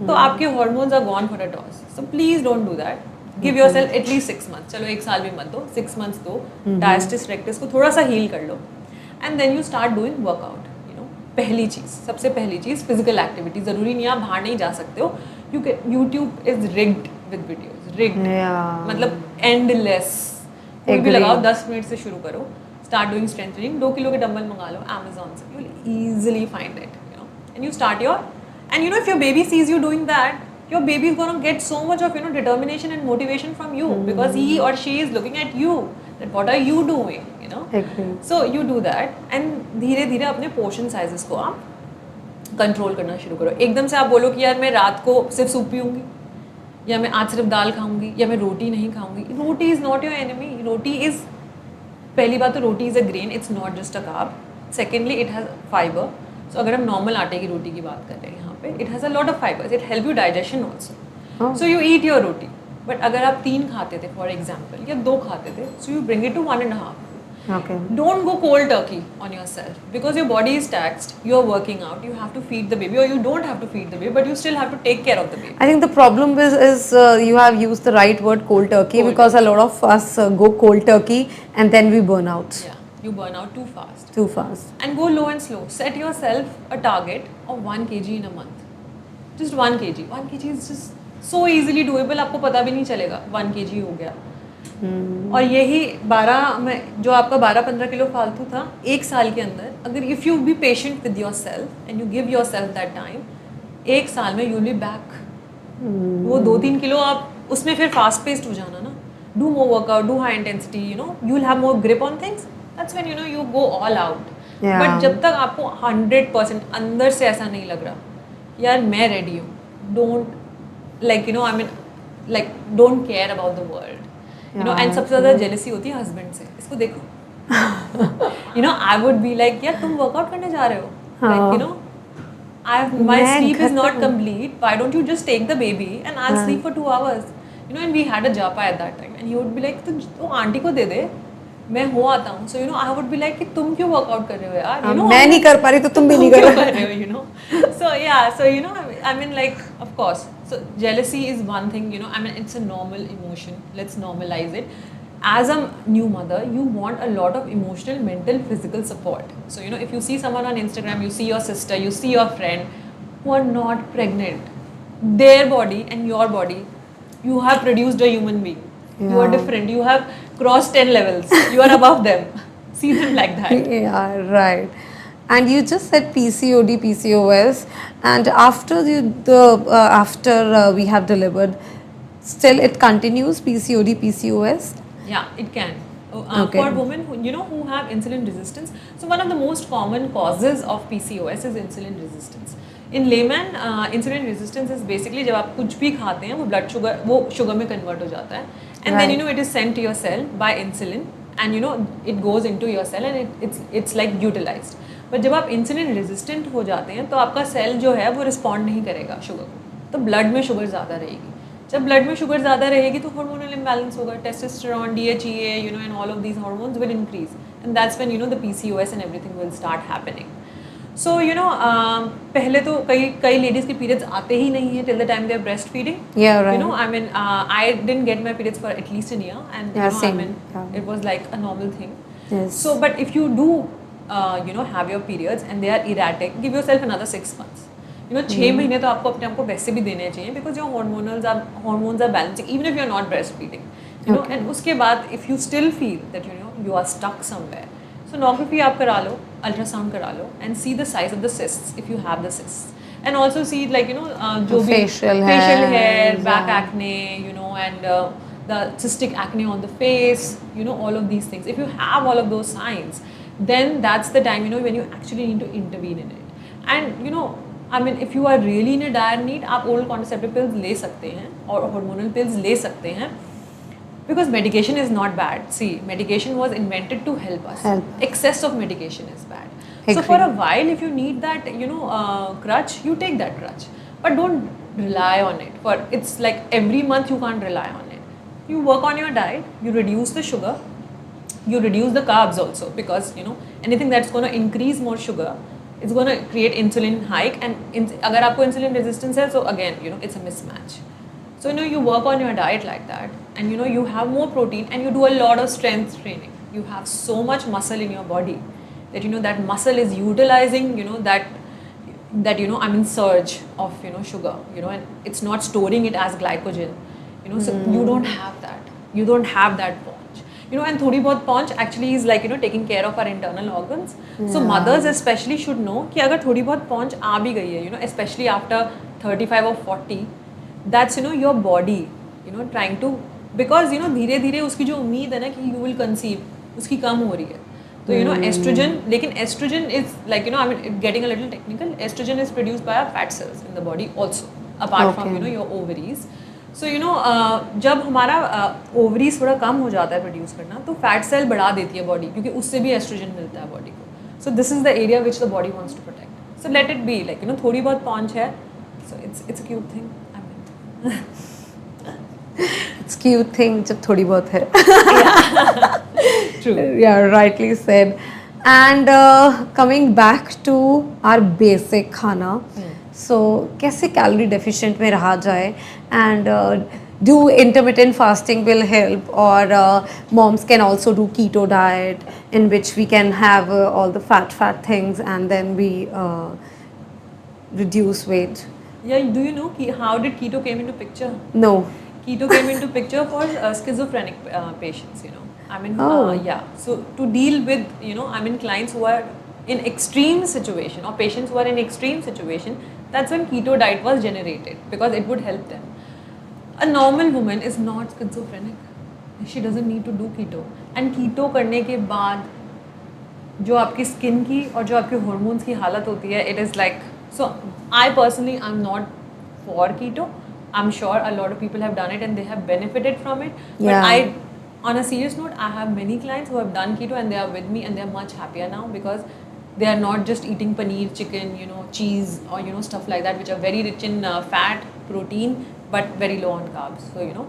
S2: तो आपके hormones are gone for a toss. So please don't do that. Give yourself at least 6 months. चलो 1 साल भी मत दो, 6 months दो. डायस्टिस रेक्टिस को थोड़ा सा हील कर लो. And then you start doing workout. पहली चीज़, सबसे पहली चीज़ फिजिकल एक्टिविटी. ज़रूरी नहीं आप बाहर नहीं जा सकते हो. You can, YouTube is rigged with videos, rigged, मतलब एंडलेस. कोई भी लगाओ, 10 मिनट से शुरू करो. Start doing strength training. 2 kilo के डंबल मंगा लो अमेजोन से, you will easily find it, and you start your. And if your baby sees you doing that, your baby is going to get so much of determination and motivation from you, because he or she is looking at you, that what are you doing, so you do that. and धीरे धीरे अपने portion sizes को आप control करना शुरू करो. एकदम से आप बोलो कि यार मैं रात को सिर्फ सूप पीऊँगी, या मैं आज सिर्फ दाल खाऊंगी, या मैं रोटी नहीं खाऊंगी. Roti is not your enemy. Roti is, पहली बात तो roti is a grain, it's not just a carb. Secondly it has fibre. So अगर हम नॉर्मल आटे की रोटी की बात कर रहे हैं यहाँ पे, it has a lot of fibres, it help you digestion also. So you eat your roti. But अगर आप 3 खाते थे फॉर एग्जाम्पल, या 2 खाते थे, so you bring it to 1.5.
S1: Okay.
S2: Don't go cold turkey on yourself, because your body is taxed, you are working out, you have to feed the baby, or you don't have to feed the baby, but you still have to take care of the baby.
S1: I think the problem is you have used the right word, cold turkey,
S2: Cold
S1: because a lot of us go cold turkey and then we burn out
S2: Yeah, you burn out too fast.
S1: too fast.
S2: And go low and slow. Set yourself a target of 1 kg in a month. Just 1 kg. 1 kg is just so easily doable, आपको पता भी नहीं चलेगा 1 kg हो गया. और यही 12 में जो आपका 12-15 किलो फालतू था, 1 साल के अंदर, अगर if you be patient with your self and you give your self that time, 1 साल में यू विल बी बैक. वो 2-3 किलो आप उसमें फिर फास्ट पेस्ड हो जाना ना. Do more workout, do high intensity, you will have more grip on things. That's when you go all out. But जब तक आपको 100% अंदर से ऐसा नहीं लग रहा, यार मैं रेडी हूँ, don't don't care about the world. And सबसे ज़्यादा जेलसी होती है हस्बैंड से. इसको देखो, आई वुड बी लाइक, यार तुम वर्कआउट करने जा रहे हो, like my sleep is not complete, why don't you just take the baby and I'll sleep for 2 hours. And we had a japa at that time, and he would be like, तो aunty को दे दे, मैं हो आता हूँ. So I would be like कि तुम क्यों workout कर रहे हो यार,
S1: मैं नहीं कर पा रही तो तुम भी नहीं कर
S2: रहे हो, So yeah, so I mean, like, of course, so jealousy is one thing, I mean, it's a normal emotion. Let's normalize it. As a new mother, you want a lot of emotional, mental, physical support. So if you see someone on Instagram, you see your sister, you see your friend who are not pregnant, their body and your body, you have produced a human being. You are different. You have crossed 10 levels. You are above them. See them like that.
S1: Yeah, right. And you just said PCOD, PCOS, and after we have delivered, still it continues, PCOD, PCOS.
S2: Yeah, it can.
S1: Okay.
S2: for women who have insulin resistance. So one of the most common causes of PCOS is insulin resistance. In layman, insulin resistance is basically जब आप कुछ भी खाते हैं वो blood sugar वो sugar में convert हो जाता है, and then
S1: Right.
S2: it is sent to your cell by insulin, and it goes into your cell and it's like utilized. But जब आप insulin resistant हो जाते हैं तो आपका cell जो है वो respond नहीं करेगा sugar को, तो blood में sugar ज़्यादा रहेगी. जब ब्लड में शुगर ज़्यादा रहेगी तो हार्मोनल इम्बैलेंस होगा, testosterone, DHEA, and all of these hormones will increase, and that's when the PCOS and everything will start happening. So पहले तो कई लेडीज़ के पीरियड्स आते ही नहीं है till the time they are breast feeding.
S1: Yeah, right.
S2: I didn't get my periods for at least a year, and
S1: Yeah, same. Yeah.
S2: it was like a normal thing.
S1: Yes.
S2: So, but if you do, have your periods and they are erratic, give yourself another 6 months. 6 महीने तो आपको अपने आप को वैसे भी देने चाहिए, because your hormones are balancing even if you are not breastfeeding. And उसके बाद if you still feel that you are stuck somewhere, sonography आप करा लो, ultrasound करा लो, and see the size of the cysts if you have the cysts, and also see like जो भी
S1: Facial
S2: hair,
S1: hair,
S2: back
S1: yeah.
S2: acne, and the cystic acne on the face, all of these things. If you have all of those signs, then that's the time when you actually need to intervene in it. And if you are really in a dire need, आप oral contraceptive pills ले सकते हैं और hormonal pills ले सकते हैं, because medication is not bad. See, medication was invented to help us. Excess of medication is bad. So for a while, if you need that, crutch, you take that crutch, but don't rely on it. It's like every month you can't rely on it. You work on your diet, you reduce the sugar, you reduce the carbs also, because anything that's going to increase more sugar, it's going to create insulin hike, and अगर आपको insulin resistance है, so again it's a mismatch. So you work on your diet like that, and you have more protein, and you do a lot of strength training. You have so much muscle in your body that that muscle is utilizing that surge of sugar, and it's not storing it as glycogen, so you don't have that. You don't have that paunch. And थोड़ी बहुत paunch actually is like taking care of our internal organs. So mothers especially should know कि अगर थोड़ी बहुत paunch आ भी गई है, especially after 35 or 40, that's your body trying to, because धीरे धीरे उसकी जो उम्मीद है ना कि you will conceive उसकी कम हो रही है. तो estrogen, लेकिन estrogen is like getting a little technical, estrogen is produced by our fat cells in the body also, apart from your ovaries. So जब हमारा ओवरीज थोड़ा कम हो जाता है प्रोड्यूस करना, तो फैट सेल बढ़ा देती है बॉडी, क्योंकि उससे भी एस्ट्रोजन मिलता है बॉडी को. So this is the area which the body wants to protect. So let it be like थोड़ी बहुत पांच है, so it's a cute thing.
S1: It's cute thing जब थोड़ी बहुत है.
S2: True.
S1: Yeah, rightly said. And coming back to our basic खाना, so कैसे calorie deficient में रहा जाए, and do intermittent fasting will help, or moms can also do keto diet in which we can have all the fat things and then we reduce weight.
S2: Yeah, do you know how did keto came into picture?
S1: No.
S2: Keto came into picture for schizophrenic patients,
S1: Oh.
S2: Yeah. So to deal with, clients who are in extreme situation, or patients who are in extreme situation, that's when keto diet was generated, because it would help them. A normal woman is not schizophrenic. She doesn't need to do keto. And keto करने के बाद जो आपकी skin की और जो आपके hormones की हालत होती है, it is like, so I personally am not for keto. I'm sure a lot of people have done it and they have benefited from it.
S1: Yeah.
S2: But on a serious note, I have many clients who have done keto and they are with me and they are much happier now, because they are not just eating paneer, chicken, cheese, or stuff like that, which are very rich in fat, protein, but very low on carbs. So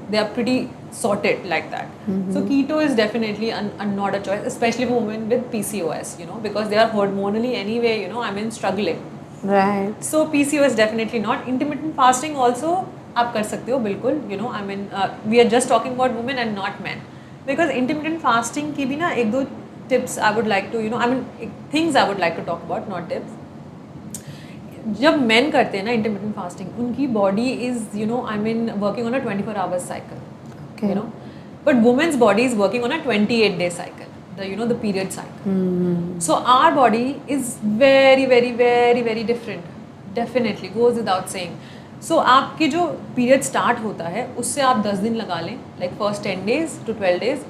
S2: they are pretty sorted like that. So keto is definitely not a choice, especially for women with PCOS, because they are hormonally anyway, struggling.
S1: Right.
S2: So PCOS definitely not. Intermittent fasting also आप कर सकते हो बिल्कुल. We are just talking about women and not men, because intermittent fasting की भी ना एक दो tips I would like to things I would like to talk about, not tips. जब men करते हैं ना intermittent fasting, उनकी body is working on a 24 hours cycle.
S1: Okay.
S2: But women's body is working on a 28-day cycle. The period cycle. So our body is very, very, very, very different. Definitely goes without saying. So आपके जो period start होता है, उससे आप 10 दिन लगा लें, like first 10 days to 12 days,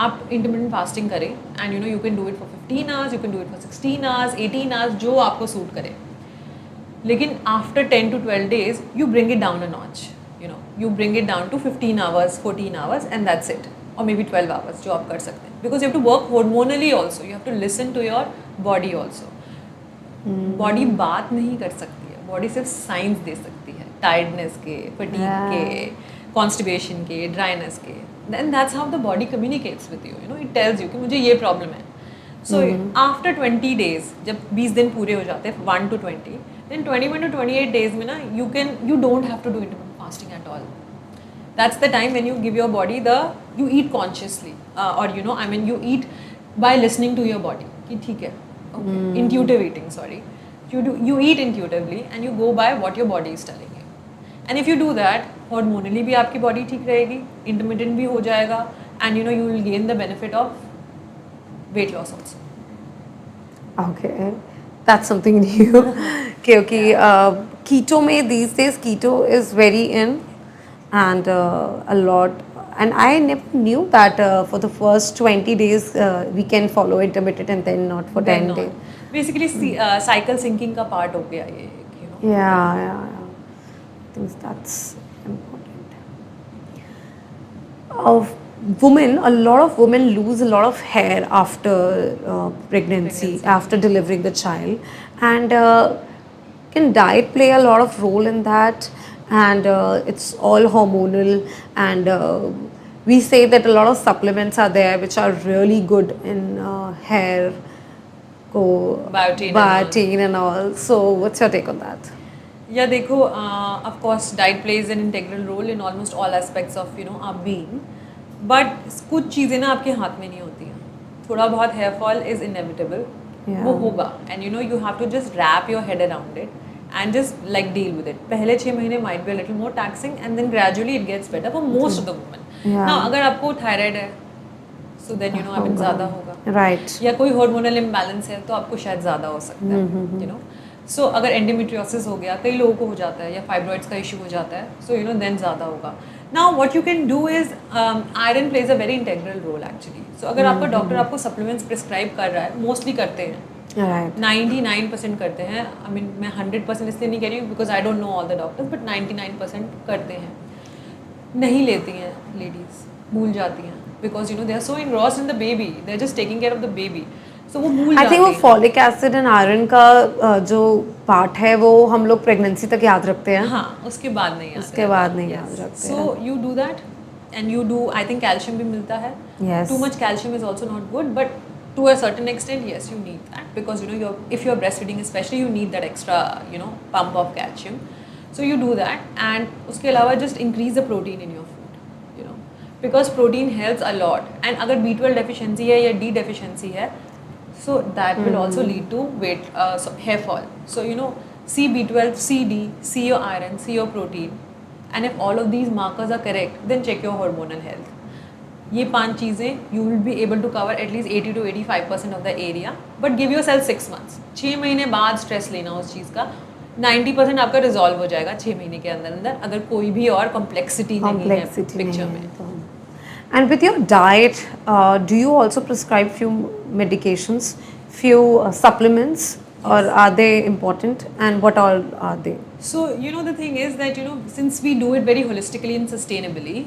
S2: आप इंटरमिटेंट फास्टिंग करें and you know you can do it for 15 hours, you can do it for 16 hours, 18 hours, जो आपको सूट करे. लेकिन after 10 to 12 days you bring it down a notch, you know, you bring it down to 15 hours, 14 hours, and that's it, or maybe 12 hours जो आप कर सकते हैं, because you have to work hormonally also, you have to listen to your body also. Body बात नहीं कर सकती है, बॉडी सिर्फ साइंस दे सकती है, टायर्डनेस के, फटीग के, कॉन्स्टिपेशन के, ड्राइनेस के. Then that's how the body communicates with you, you know, it tells you कि मुझे ये प्रॉब्लम है. सो आफ्टर 20 days, जब 20 दिन पूरे हो जाते हैं 1 to 20, then 21 to 28 days में ना you don't have to do intermittent fasting at all. That's the time when you give your body you eat consciously, or you know, I mean, you eat by listening to your body कि ठीक है, okay, intuitive eating, sorry, you eat intuitively and you go by what your body is telling you. And if you do that, hormonally भी आपकी body ठीक रहेगी, intermittent भी हो जाएगा, and you know, you will gain the benefit of weight loss also.
S1: Okay, that's something new. क्योंकि keto में these days keto is very in, and a lot, and I never knew that for the first 20 days we can follow intermittent and then not for 10 days.
S2: Basically cycle syncing का part हो गया ये, you know.
S1: Yeah. I think that's important. A lot of women lose a lot of hair after pregnancy, after delivering the child, and can diet play a lot of role in that? And it's all hormonal, and we say that a lot of supplements are there which are really good in hair, biotin and all. So what's your take on that?
S2: या देखो, of course diet plays an integral role in almost all aspects of, you know, our being, but कुछ चीज़ें ना आपके हाथ में नहीं होती हैं. थोड़ा बहुत hair fall is inevitable, वो होगा, and you know, you have to just wrap your head around it and just like deal with it. पहले 6 महीने might be a little more taxing, and then gradually it gets better for most of the women. Now अगर आपको thyroid है, so then you know, I mean, ज़्यादा होगा,
S1: right,
S2: या कोई hormonal imbalance है तो आपको शायद ज़्यादा हो सकता है, you know. सो अगर एंडोमेट्रियोसिस हो गया, कई लोगों को हो जाता है, या फाइब्रॉइड्स का इशू हो जाता है, सो यू नो, देन ज़्यादा होगा. Now what you can do is, iron plays a very integral role actually. So अगर आपका डॉक्टर आपको सप्लीमेंट्स प्रिस्क्राइब कर रहा है, मोस्टली करते हैं, 99% करते हैं. आई मीन, मैं 100% इसलिए नहीं कह रही हूँ because I don't know all the doctors, but 99% करते हैं. नहीं लेती हैं लेडीज़, भूल जाती हैं, because you know, they are so engrossed in the baby, they are just taking care of the baby. So, वो भूल
S1: I think वो फॉलिक एसिड एंड आयरन का जो पार्ट है वो हम लोग प्रेगनेंसी तक याद रखते हैं.
S2: हाँ, उसके बाद नहीं याद,
S1: उसके बाद नहीं याद रखते हैं.
S2: So you do that, and you do, I think calcium भी मिलता है.
S1: Yes.
S2: Too much calcium is also not good, but to a certain extent, yes, you need that, because you know, if you're breastfeeding especially, you need that extra, you know, pump of calcium. So you do that, and उसके अलावा just increase the protein in your food, you know, because protein helps a lot. And अगर B12 deficiency है या D deficiency है, so that will also lead to hair fall. So you know, see B12, see D, see your iron, see your protein, and if all of these markers are correct, then check your hormonal health. ये 5 चीज़ें you will be able to cover at least 80 to 85% of the area, but give yourself 6 months. 6 महीने बाद stress लेना उस चीज़ का, 90% आपका resolve हो जाएगा 6 महीने के अंदर अंदर, अगर कोई भी और कॉम्प्लेक्सिटी नहीं है पिक्चर में.
S1: And with your diet, do you also prescribe few medications, few supplements, or are they important, and what all are they?
S2: So you know, the thing is that, you know, since we do it very holistically and sustainably,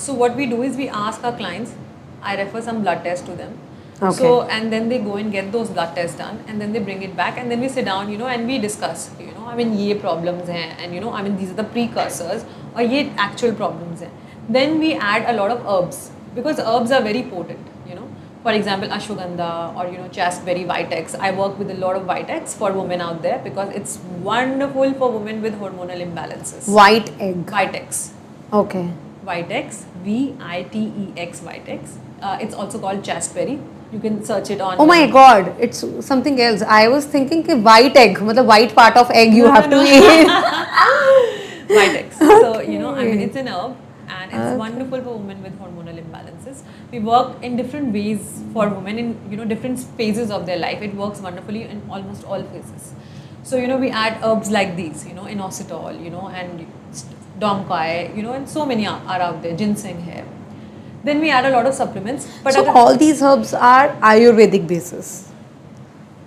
S2: so what we do is we ask our clients, I refer some blood tests to them.
S1: Okay.
S2: So and then they go and get those blood tests done, and then they bring it back, and then we sit down, you know, and we discuss, you know, I mean, ये problems हैं, and you know, I mean, these are the precursors, और ये actual problems हैं. Then we add a lot of herbs, because herbs are very potent, you know. For example, ashwagandha, or you know, chasteberry, vitex. I work with a lot of vitex for women out there because it's wonderful for women with hormonal imbalances.
S1: White egg.
S2: Vitex.
S1: Okay.
S2: Vitex, Vitex, vitex. It's also called chasteberry. You can search it on.
S1: Oh my God, it's something else. I was thinking कि white egg, मतलब white part of egg you have to eat.
S2: Vitex. So you know, I mean, it's an herb. And it's wonderful for women with hormonal imbalances. We work in different ways for women in, you know, different phases of their life. It works wonderfully in almost all phases. So you know, we add herbs like these, you know, inositol, you know, and domkai, you know, and so many are out there. Ginseng hai. Then we add a lot of supplements. But
S1: So all these herbs are Ayurvedic basis.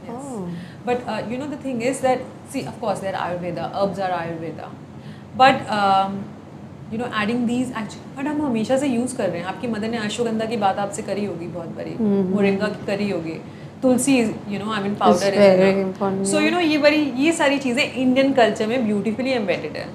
S2: yes.
S1: Oh.
S2: But you know, the thing is that, see, of course, they're Ayurveda, herbs are Ayurveda. But you know, adding these actually, but हम हमेशा से use कर रहे हैं. आपकी mother ने अश्वगंधा की बात आपसे करी होगी बहुत बारी, मोरिंगा की करी होगी, तुलसी, you know, I mean powder
S1: very important,
S2: so you know, ये सारी चीज़ें इंडियन कल्चर में ब्यूटीफुली एम्बेडेड है.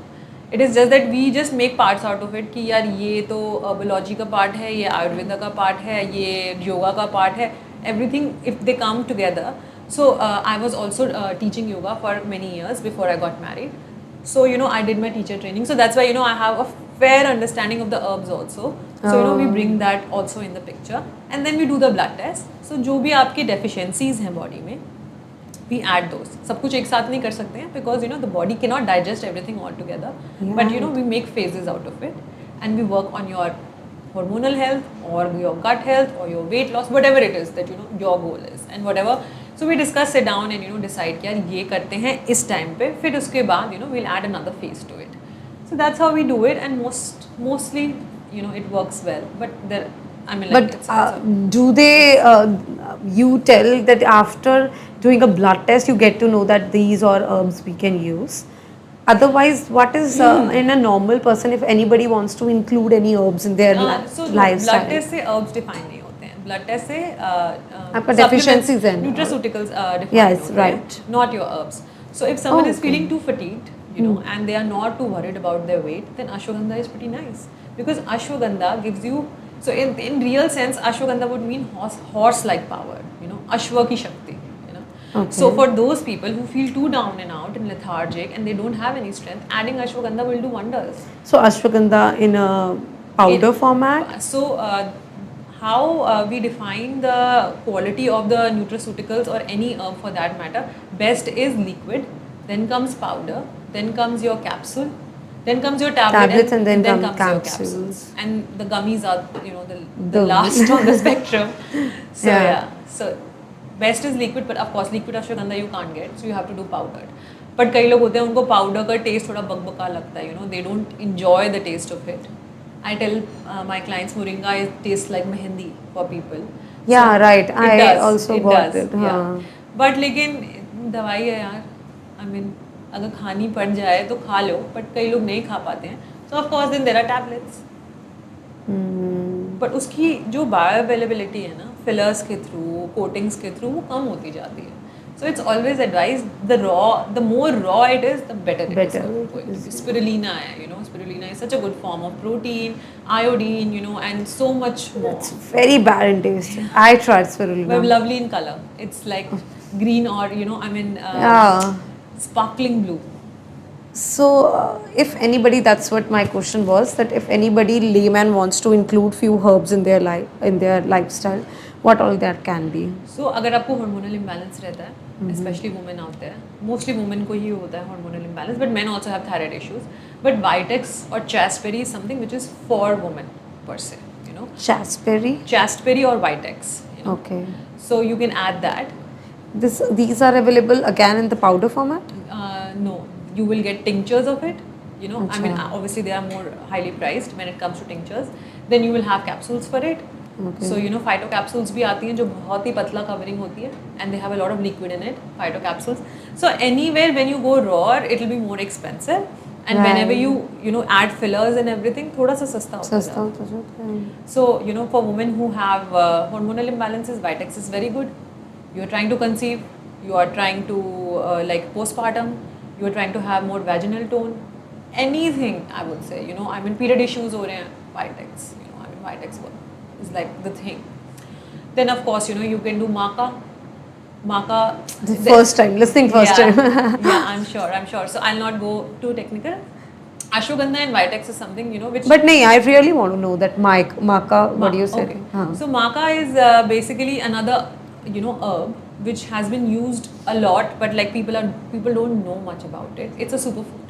S2: It is just that we just make parts out of it कि यार ये तो बायोलॉजी का पार्ट है, ये आयुर्वेदा का पार्ट है, ये योगा का पार्ट है. Everything if they come together. So I was also teaching yoga for many years before I got married. So you know, I did my teacher training, so that's why, you know, I have a fair understanding of the herbs also. So you know, we bring that also in the picture, and then we do the blood test. So जो भी आपकी deficiencies हैं body में, we add those. सब कुछ एक साथ नहीं कर सकते हैं because you know the body cannot digest everything all together. But you know, we make phases out of it, and we work on your hormonal health or your gut health or your weight loss, whatever it is that you know your goal is, and whatever. So we discuss, sit down, and you know, decide कि यार ये करते हैं इस time पे, फिर उसके बाद you know we'll add another phase to it. So that's how we do it, and mostly you know it works well. But there, I mean, like,
S1: But do they, you tell that after doing a blood test, you get to know that these are herbs we can use. Otherwise, what is in a normal person, if anybody wants to include any herbs in their
S2: so
S1: lifestyle?
S2: blood test से herbs define नहीं होते हैं. Blood test से
S1: आपका deficiencies हैं.
S2: nutraceuticals define
S1: Yes,
S2: होते हैं,
S1: right.
S2: not your herbs. So if someone is
S1: okay.
S2: feeling too fatigued, you know, and they are not too worried about their weight, then ashwagandha is pretty nice, because ashwagandha gives you, so in real sense ashwagandha would mean horse like power, you know, ashwa ki shakti, you know.
S1: Okay.
S2: So for those people who feel too down and out and lethargic and they don't have any strength, adding ashwagandha will do wonders.
S1: So ashwagandha in a powder format.
S2: So how we define the quality of the nutraceuticals or any herb for that matter, best is liquid, then comes powder, then comes your capsule, then comes your
S1: Tablets, and then come
S2: comes your
S1: capsules.
S2: and the gummies are, you know, the
S1: The-
S2: last on the spectrum. So
S1: Yeah.
S2: yeah, so best is liquid, but of course liquid ashwagandha you can't get, so you have to do powdered. But कई लोग होते हैं उनको powder का test थोड़ा बकबका लगता है, you know, they don't enjoy the taste of it. I tell my clients moringa tastes like mehendi for people.
S1: Yeah, right.
S2: it
S1: I
S2: does,
S1: also
S2: it
S1: got
S2: does,
S1: it.
S2: yeah.
S1: हाँ.
S2: But लेकिन दवाई है यार, I mean अगर खानी पड़ जाए तो खा लो, but कई लोग नहीं खा पाते हैं, so of course then there are tablets. But उसकी जो बायोअवेलेबिलिटी है ना, फिलर्स के थ्रू, कोटिंग्स के थ्रू, वो कम होती जाती है. So it's always advised, the more raw it is, the better it
S1: Better
S2: is going to be. Spirulina है, you know, spirulina is such a good form of protein, iodine, you know, and so much more.
S1: It's very bad in taste. I tried spirulina.
S2: But lovely in color. It's like green or, you know, I mean,
S1: Yeah.
S2: sparkling blue.
S1: So, if anybody, that's what my question was, that if anybody layman wants to include few herbs in their lifestyle, what all that can be.
S2: So अगर आपको hormonal imbalance रहता है, especially women out there, mostly women को ही होता है hormonal imbalance, but men also have thyroid issues. But Vitex or Chasteberry is something which is for women per se, you know.
S1: Chasteberry.
S2: Chasteberry or Vitex, you know.
S1: Okay.
S2: So you can add that.
S1: These are available again in the powder format.
S2: No, you will get tinctures of it. You know, I mean,
S1: Acha.
S2: obviously they are more highly priced when it comes to tinctures. Then you will have capsules for it.
S1: Okay.
S2: So you know, phyto capsules भी आती हैं जो बहुत ही पतला covering होती है, and they have a lot of liquid in it. Phyto capsules. So anywhere when you go raw, it will be more expensive. And
S1: Right.
S2: whenever you know add fillers and everything, थोड़ा सा सस्ता होता
S1: सस्ता
S2: है.
S1: होता जाता है.
S2: So you know, for women who have hormonal imbalances, Vitex is very good. You are trying to conceive, you are trying to like postpartum, you are trying to have more vaginal tone, anything I would say. You know, I mean period issues हो रहे हैं, Vitex. You know, I mean Vitex is like the thing. Then of course, you know, you can do maca. Maca.
S1: First time, listening first
S2: yeah,
S1: time.
S2: yeah, I'm sure. So I'll not go too technical. Ashwagandha and Vitex is something, you know, which.
S1: But nahi, I really want to know that maca, what do you say?
S2: Okay.
S1: Haan.
S2: So maca is basically another, you know, herb which has been used a lot, but like people don't know much about it. It's a superfood.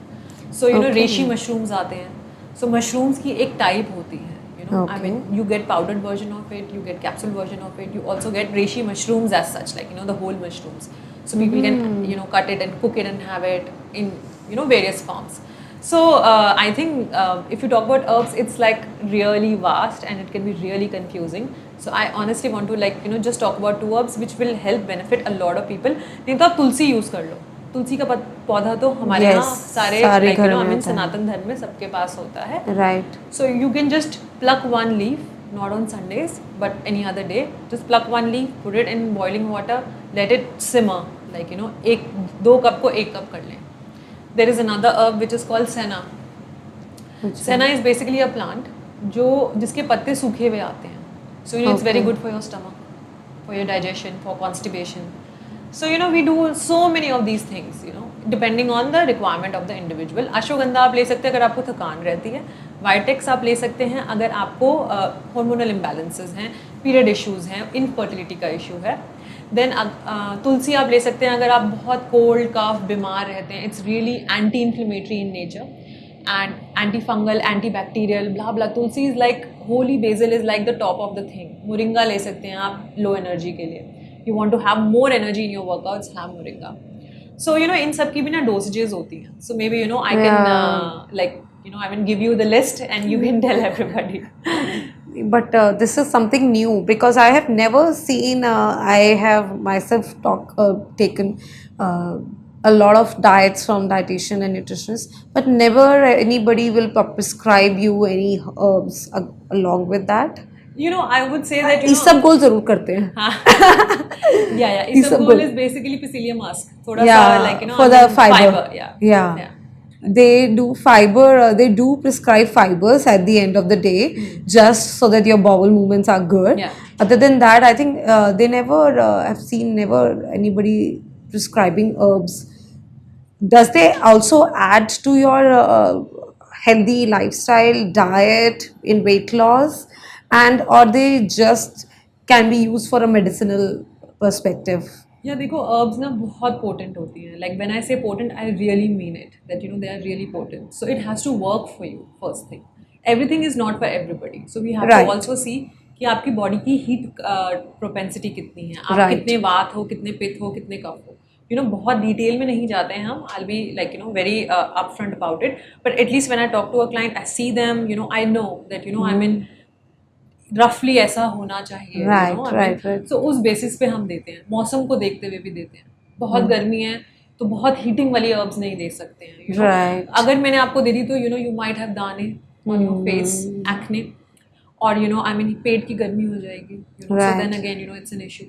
S2: So you know,
S1: Okay.
S2: reishi mushrooms आते हैं. So mushrooms की एक type होती है. You know, I
S1: Okay.
S2: mean, you get powdered version of it, you get capsule version of it. You also get reishi mushrooms as such, like you know, the whole mushrooms. So people can you know cut it and cook it and have it in you know various forms. So I think if you talk about herbs, it's like really vast and it can be really confusing. So I honestly want to like just talk about two herbs which will help benefit a lot of people. नहीं तो आप तुलसी use कर लो. तुलसी का पौधा तो हमारे
S1: Yes,
S2: यहाँ सारे
S1: सारे
S2: like
S1: घर में
S2: I mean
S1: होता है.
S2: सनातन धर्म में सबके पास होता है.
S1: Right.
S2: So you can just pluck one leaf, not on Sundays, but any other day. Just pluck one leaf, put it in boiling water, let it simmer. Like एक 2 कप को 1 cup कर लें. There is another herb which is called senna. Senna is basically a plant जिसके पत्ते सूखे हुए आते हैं. So it's very good for your stomach, for your digestion, for constipation. So we do so many of these things, depending on the requirement of the individual. Ashwagandha आप ले सकते हैं अगर आपको थकान रहती है. वाइटेक्स आप ले सकते हैं अगर आपको hormonal imbalances हैं, period issues हैं, infertility का issue है. देन तुलसी आप ले सकते हैं अगर आप बहुत कोल्ड कफ बीमार रहते हैं. It's really anti inflammatory in nature and anti fungal anti bacterial blah blah. Tulsi is like holy basil is like the top of the thing. Moringa ले सकते हैं आप लो एनर्जी के लिए. You want to have more energy in your workouts, have moringa. So इन सब की भी ना डोसेजेस होती हैं. So maybe I can like I will give you the list and you can tell everybody.
S1: But this is something new because I have never seen. I have myself taken a lot of diets from dietitian and nutritionists, but never anybody will prescribe you any herbs along with that.
S2: I would say that
S1: इसबगोल जरूर करते हैं.
S2: yeah. Isabgol is basically Psyllium musk. थोड़ा सा like
S1: for the fiber.
S2: Yeah.
S1: They do fiber, they do prescribe fibers at the end of the day just so that your bowel movements are good.
S2: Yeah.
S1: Other than that, I think they never have seen anybody prescribing herbs. Does they also add to your healthy lifestyle diet in weight loss, and or they just can be used for a medicinal perspective?
S2: या देखो herbs ना बहुत potent होती हैं. Like when I say potent, I really mean it. That they are really potent. So it has to work for you first thing. Everything is not for everybody. So we have to also see कि आपकी body की heat propensity कितनी है. आप कितने वात हो, कितने पित्त हो, कितने कफ हो. बहुत डिटेल में नहीं जाते हैं हम. I'll be like very upfront about it. But at least when I talk to a client, I see them. I know that I mean. रफली ऐसा होना चाहिए.
S1: right.
S2: So उस बेसिस पे हम देते हैं. मौसम को देखते हुए भी देते हैं. बहुत गर्मी है तो बहुत हीटिंग वाली herbs नहीं दे सकते हैं.
S1: Right.
S2: अगर मैंने आपको दे दी तो you might have दाने on your face, acne, और I mean पेट की गर्मी हो जाएगी. So then again it's an issue.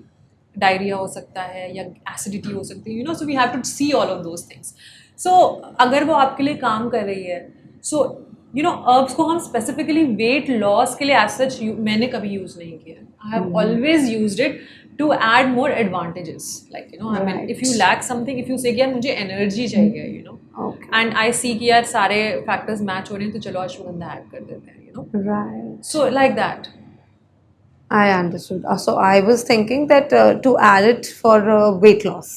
S2: Diarrhoea हो सकता है या एसिडिटी हो सकती है. So we have to see all of those things. So अगर वो आपके लिए काम कर रही है, so herbs को हम specifically weight loss के लिए as such मैंने कभी use नहीं किया. I have always used it to add more advantages. Like I mean if you lack something, if you say कि यार मुझे energy चाहिए,
S1: okay.
S2: and I see कि यार सारे factors match हो रहे हैं तो चलो अश्वगंधा add कर देते हैं.
S1: Right.
S2: So like that.
S1: I understood. So I was thinking that to add it for weight loss,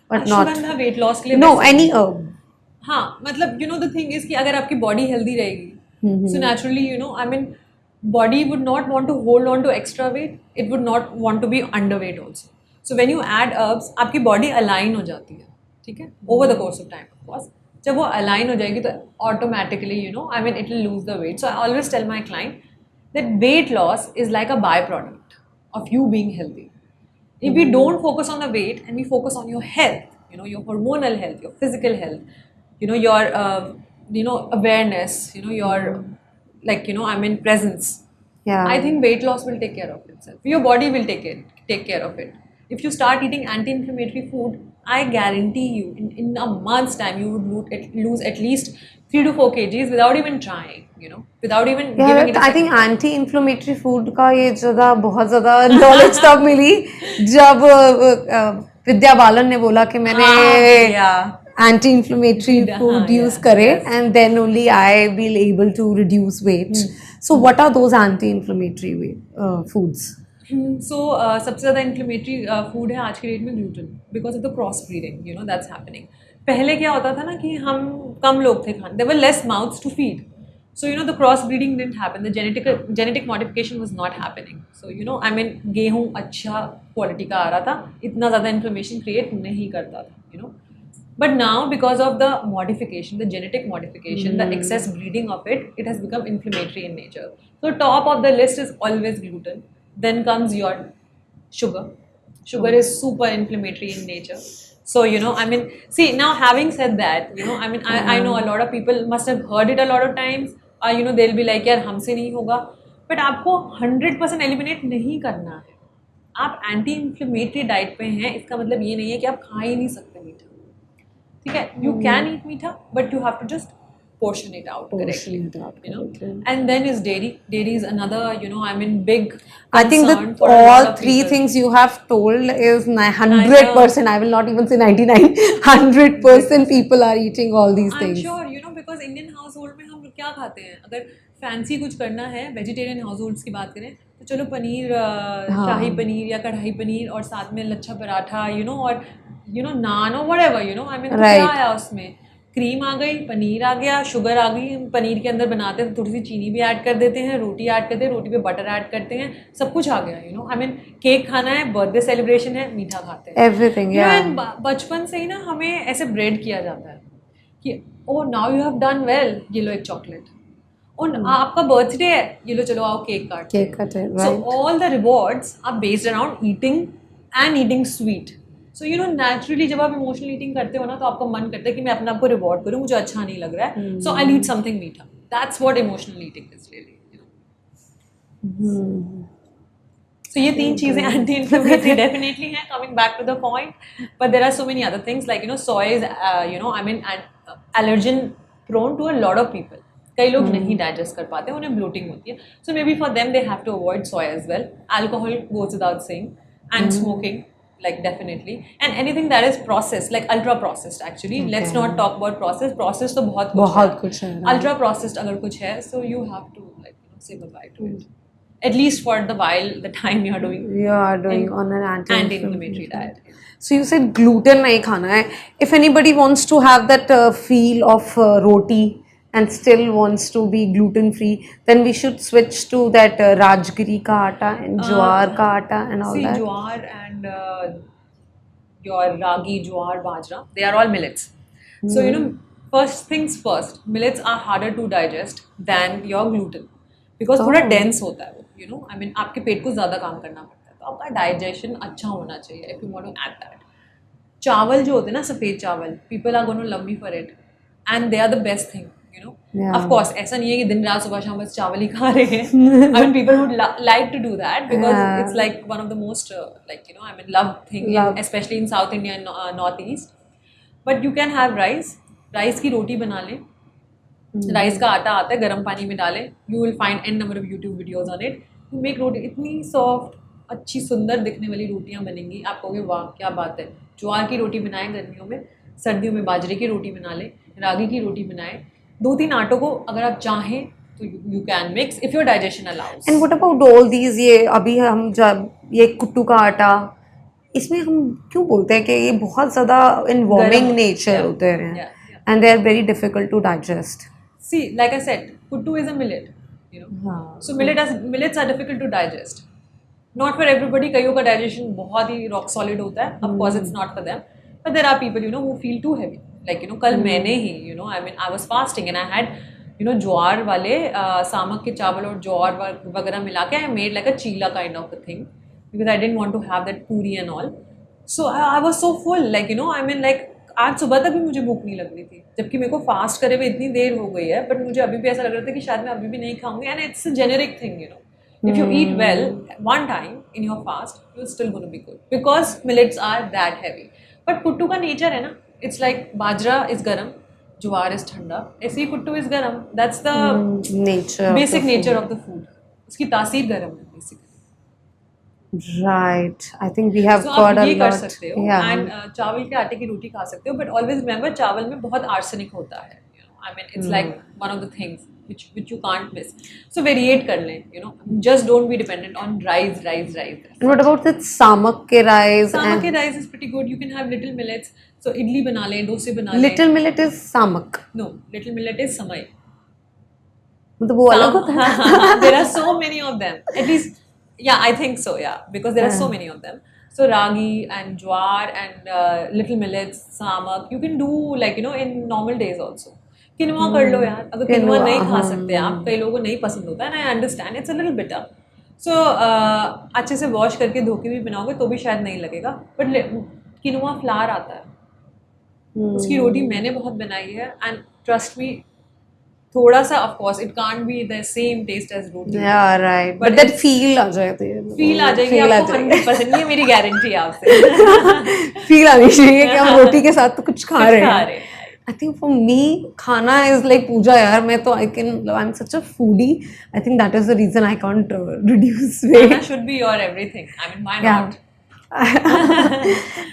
S1: but not.
S2: Ashwagandha weight loss के लिए
S1: No, any herb.
S2: हाँ मतलब the thing is कि अगर आपकी body healthy रहेगी, so naturally I mean body would not want to hold on to extra weight. It would not want to be underweight also. So when you add herbs, आपकी body align हो जाती है, ठीक है? Over the course of time, of course. जब वो align हो जाएगी तो automatically I mean it will lose the weight. So I always tell my client that weight loss is like a byproduct of you being healthy. If we don't focus on the weight and we focus on your health, your hormonal health, your physical health, your awareness, your like I mean presence.
S1: Yeah.
S2: I think weight loss will take care of itself. Your body will take care of it. If you start eating anti-inflammatory food, I guarantee you in a month's time you would lose at least 3 to 4 kgs without even trying, without even giving it a
S1: I think anti-inflammatory food का ये ज़्यादा बहुत ज़्यादा knowledge तब मिली जब विद्या बालन ने बोला कि मैंने anti-inflammatory food use करे and then only I will able to reduce weight. So what are those anti-inflammatory foods?
S2: So सबसे ज़्यादा inflammatory food है आज की डेट में gluten because of the cross breeding, that's happening. पहले क्या होता था ना कि हम कम लोग थे खाने. There were less mouths to feed. So the cross breeding didn't happen. The genetic modification was not happening. So I mean गेहूँ अच्छा क्वालिटी का आ रहा था, इतना ज़्यादा inflammation create नहीं करता था. But now, because of the modification, the genetic modification, the excess breeding of it, it has become inflammatory in nature. So top of the list is always gluten. Then comes your sugar. Sugar is super inflammatory in nature. So, I mean, see, now having said that, I mean, I know a lot of people must have heard it a lot of times. They'll be like, यार हमसे नहीं होगा. But आपको 100% eliminate नहीं करना है. आप anti inflammatory diet पे हैं, इसका मतलब ये नहीं है कि आप खा ही नहीं सकते मीठा. ठीक है, you can eat meetha, but you have to just portion it out correctly, and then is dairy is another, I mean, big
S1: I think
S2: concern
S1: that
S2: for a lot
S1: all
S2: of
S1: three
S2: people.
S1: things you have told is 100%. I will not even say 99. 100% people are eating all these
S2: I'm
S1: things.
S2: sure, because Indian household में हम लोग क्या खाते हैं, अगर fancy कुछ करना है, वेजिटेरियन हाउसहोल्ड्स की बात करें तो चलो पनीर, शाही पनीर या कढ़ाई पनीर और साथ में लच्छा पराठा, और नान और व्हाटएवर, आई मीन, क्या
S1: Right.
S2: आया उसमें, क्रीम आ गई, पनीर आ गया, शुगर आ गई, पनीर के अंदर बनाते हैं तो थोड़ी सी चीनी भी ऐड कर देते हैं, रोटी ऐड करते हैं, रोटी पे बटर ऐड करते हैं, सब कुछ आ गया, आई मीन, केक खाना है, बर्थडे सेलिब्रेशन है, मीठा खाते हैं.
S1: Everything, yeah.
S2: And बचपन से ही ना हमें ऐसे ब्रेड किया जाता है कि oh now you have done well, ये लो एक चॉकलेट, और आपका बर्थडे है, ये लो चलो आओ केक काटते हैं.
S1: Cake cut it,
S2: So
S1: right.
S2: all the rewards are based around eating and eating sweet. So naturally जब आप इमोशनल ईटिंग करते हो ना तो आपका मन करता है कि मैं अपने आप को रिवॉर्ड करूँ, मुझे अच्छा नहीं लग रहा है, so I'll eat something मीठा. That's what emotional eating is really. So ये तीन चीजें एंटी इन्फ्लेमेटरी डेफिनेटली हैं. Coming back to the point, but there are so many other things like soy is I mean allergen prone to a lot of people. कई लोग नहीं digest कर पाते, उन्हें ब्लोटिंग होती है. So maybe for them they have to avoid soy as well. Alcohol goes without saying, and smoking, like definitely, and anything that is processed, like ultra processed actually. Let's not talk about processed तो बहुत कुछ है. Ultra processed अगर कुछ है, so you have to say goodbye to it. At least for the while, the time you are doing
S1: on an
S2: anti-inflammatory diet.
S1: So you said gluten nahi khana hai. If anybody wants to have that feel of roti and still wants to be gluten free, then we should switch to that rajgiri ka atta and jowar ka atta and all
S2: See,
S1: that.
S2: jowar and your ragi, jowar, bajra, they are all millets. So first things first, millets are harder to digest than your gluten because थोड़ा dense होता है वो. I mean, आपके पेट को ज़्यादा काम करना पड़ता है, तो आपका डाइजेशन अच्छा होना चाहिए if you want to add that. चावल जो होते हैं ना, सफ़ेद चावल, people are going to love me for it, and they are the best thing.
S1: Yeah.
S2: Of course, ऐसा नहीं है कि दिन रात सुबह शाम बस चावल ही खा रहे हैं. I mean, people would like to do that because it's like one of the most I mean, loved thing, especially in South India and Northeast. But you can have rice की रोटी बना लें. राइस का आटा आता है, गर्म पानी में डालें, you will find a number of YouTube videos on it. You make roti, इतनी सॉफ्ट, अच्छी सुंदर दिखने वाली रोटियां बनेंगी, आप कहोगे वाह क्या बात है. ज्वार की रोटी बनाएं गर्मियों में, सर्दियों में बाजरे की रोटी बना लें, रागी की रोटी बनाएं. 2-3 आटों को अगर आप चाहें तो you can mix if your digestion allows.
S1: And what about all these, ये अभी हम जब ये कुट्टू का आटा, इसमें हम क्यों बोलते हैं कि ये बहुत ज़्यादा इन्वॉल्विंग नेचर होते हैं and they are very difficult to digest.
S2: See, like I said, kuttu is a millet, So millets are difficult to digest. Not for everybody. कईयों का digestion बहुत ही rock solid होता है. Of course, it's not for them. But there are people, who feel too heavy. Like, कल मैंने ही, I mean, I was fasting and I had, ज्वार वाले सामक के चावल और ज्वार वगैरह मिला के I made like a chila kind of a thing because I didn't want to have that puri and all. So I was so full, I mean, आज सुबह तक भी मुझे भूख नहीं लग रही थी, जबकि मेरे को फास्ट करे हुए इतनी देर हो गई है, बट मुझे अभी भी ऐसा लग रहा था कि शायद मैं अभी भी नहीं खाऊंगी. And it's a generic thing, if you eat well one time in your fast, you're still going to be good because millets are that heavy. But kuttu का nature है ना, it's like bajra is garam, jowar is ठंडा, ऐसे ही kuttu is garam. That's the basic nature of the food. उसकी तासीर गरम है basically.
S1: Right, I think we have
S2: so
S1: got a
S2: ये
S1: lot.
S2: कर सकते हो.
S1: Yeah.
S2: And चावल के आटे की रोटी खा सकते हो, but always remember चावल में बहुत arsenic होता है. I mean, it's like one of the things which you can't miss. So variate कर लें. Just don't be dependent on rice.
S1: And what about that samak ke rice?
S2: Samak ke rice is pretty good. You can have little millets. So idli बना लें, डोसे बना लें.
S1: Little millet is samak.
S2: No, little millet is samai.
S1: मतलब वो अलग होता है.
S2: There are so many of them. At least, yeah, I think so. Yeah, because there are so many of them. So ragi and jowar and little millets, samak, you can do like in normal days also. किनवा कर लो यार, अगर किनवा नहीं खा सकते आप, कई लोगों को नहीं पसंद होता है, I understand it's a little bitter. So अच्छे से वॉश करके धो के भी बनाओगे तो भी शायद नहीं लगेगा, बट किनवा फ्लावर आता है, उसकी रोटी मैंने बहुत बनाई है, एंड ट्रस्ट मी, थोड़ा सा of course it can't be the same taste as roti.
S1: Yeah, right. But that feel आ जाती है.
S2: फील आ जाएगी
S1: Feel आ
S2: आपको
S1: जाएगी.
S2: 100%, ये मेरी गारंटी है आपसे.
S1: Feel आनी चाहिए कि हम रोटी के साथ तो कुछ खा रहे
S2: खा
S1: हैं.
S2: रहे हैं.
S1: I think for me, खाना is like पूजा यार. मैं तो I'm such a foodie. I think that is the reason I can't reduce weight.
S2: Khana should be your everything. I mean, why
S1: Yeah.
S2: not?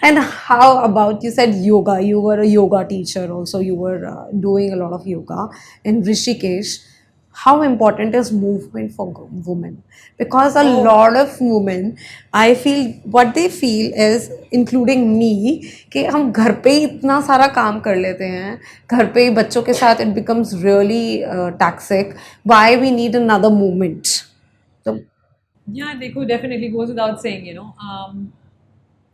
S1: And how about, you said yoga, you were a yoga teacher also, you were doing a lot of yoga in Rishikesh. How important is movement for women? Because a lot of women, I feel what they feel is, including me, कि हम घर पे ही इतना सारा काम कर लेते हैं, घर पे ही बच्चों के साथ it becomes really toxic. Why we need another movement? So
S2: Yeah, देखो, definitely goes without saying,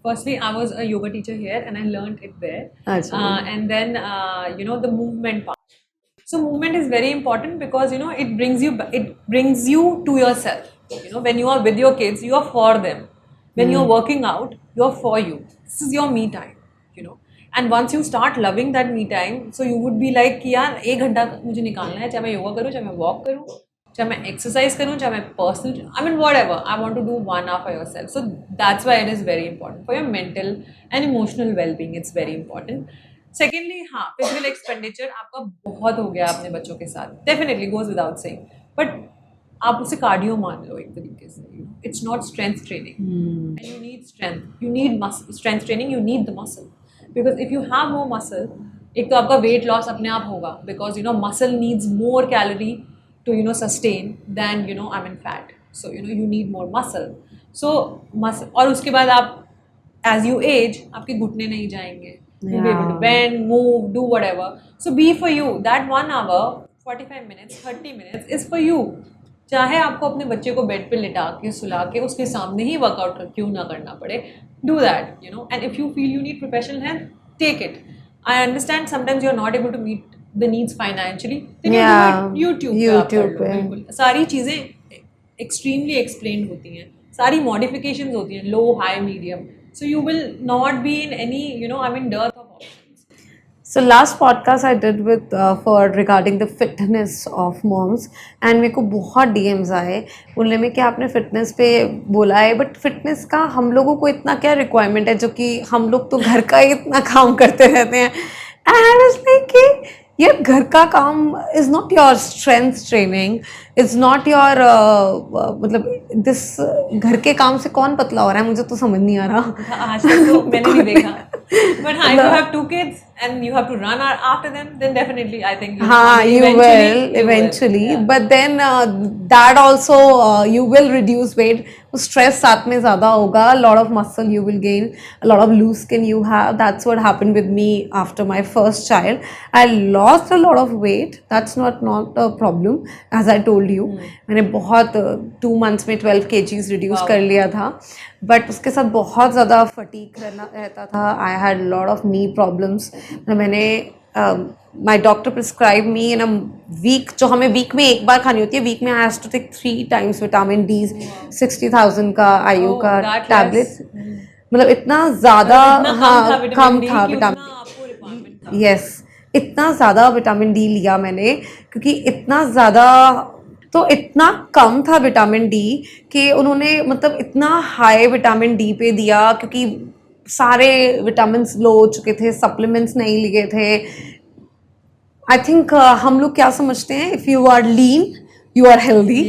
S2: firstly, I was a yoga teacher here and I learned it there.
S1: Achha.
S2: And then, the movement part. So movement is very important because, it brings you to yourself. When you are with your kids, you are for them. When you're working out, you're for you. This is your me time. And once you start loving that me time, so you would be like कि यार 1 घंटा मुझे निकालना है, चाहे मैं योगा करूँ, चाहे मैं वॉक करूँ, चाहे मैं एक्सरसाइज करूँ, चाहे मैं personal, I mean whatever, I want to do 1 hour for yourself. So that's why it is very important for your mental and emotional well-being. It's very important. Secondly, हाँ, physical expenditure आपका बहुत हो गया अपने बच्चों के साथ, definitely goes without saying. But आप उसे कार्डियो मान लो एक तरीके से. It's not strength training. And you need strength. You need strength training. You need the muscle. Because if you have more muscle, एक तो आपका weight loss अपने आप होगा, because muscle needs more calorie to sustain than fat. So you need more muscle. So muscle, और उसके बाद आप as you age आपके घुटने नहीं जाएंगे. You'll be able to bend, move, do whatever. So be for you. That 1 hour, 45 minutes, 30 minutes is for you. चाहे आपको अपने बच्चे को बेड पे लिटा के सुला के उसके सामने ही वर्कआउट क्यों ना करना पड़े, do that, and if you feel you need professional help, take it. I understand sometimes you're not able to meet the needs financially, then you do it YouTube पे. बिल्कुल सारी चीज़ें extremely explained होती हैं, सारी modifications होती हैं, low, high, medium, so you will not be in any dearth of options.
S1: So last podcast I did with for regarding the fitness of moms, and मेरे को बहुत DMs आए बोलने में कि आपने fitness पे बोला है, but fitness का हम लोगों को इतना क्या requirement है, जो कि हम लोग तो घर का ही इतना काम करते रहते हैं. And I was like कि यार घर का काम is not your strength training, it's not your मतलब this घर के काम से कौन पतला हो रहा है, मुझे तो समझ नहीं आ रहा.
S2: आज तक तो मैंने नहीं देखा. But if you have 2 kids and you have to run after them, then definitely I think
S1: you will eventually.
S2: Yeah.
S1: But then that also you will reduce weight. Stress साथ में ज़्यादा होगा. A lot of muscle you will gain, a lot of loose skin you have. That's what happened with me after my first child. I lost a lot of weight. That's not a problem, as I told you. मैंने बहुत 2 months में 12 kgs reduce कर लिया था. But उसके साथ बहुत ज़्यादा fatigue रहता था. I had a lot of knee problems. मैंने my doctor prescribed me in a week, जो हमें week में एक बार खानी होती है, week में I has to take 3 times vitamin D, 60,000 का IU का tablet. मतलब इतना ज़्यादा, हाँ, कम था विटामिन. Yes, इतना ज़्यादा विटामिन डी लिया मैंने, क्योंकि इतना ज़्यादा, तो इतना कम था विटामिन डी कि उन्होंने मतलब इतना हाई विटामिन डी पे दिया, क्योंकि सारे विटामिन लो हो चुके थे, सप्लीमेंट्स नहीं लिए थे. आई थिंक हम लोग क्या समझते हैं, if you are lean you are healthy,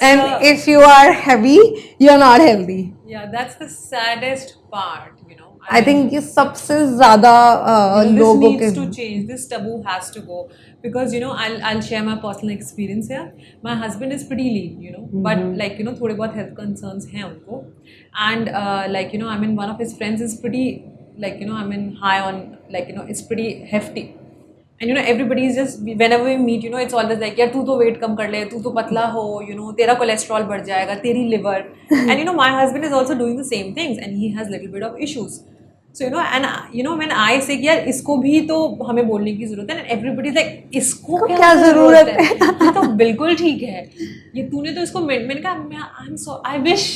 S1: and if you are heavy you are not healthy.
S2: Yeah, that's the saddest part,
S1: I think ये सबसे ज़्यादा लोगों के,
S2: this needs to change. This taboo has to go, because I'll share my personal experience here. My husband is pretty lean, but like थोड़े बहुत health concerns हैं उनको, and like I mean one of his friends is pretty like I mean high on like it's pretty hefty. And you know, everybody is just, whenever we meet, you know, it's always like, यार तू तो weight कम कर ले, तू तो पतला हो, you know, तेरा cholesterol बढ़ जाएगा, तेरी liver. And you know, my husband is also doing the same things, and he has little bit of issues. So you know, and you know, when I say कि यार इसको भी तो हमें बोलने की जरूरत है, and everybody is like, इसको क्या जरूरत है? ये तो बिल्कुल ठीक है. ये तूने तो इसको मैंने कहा, I'm so, I wish.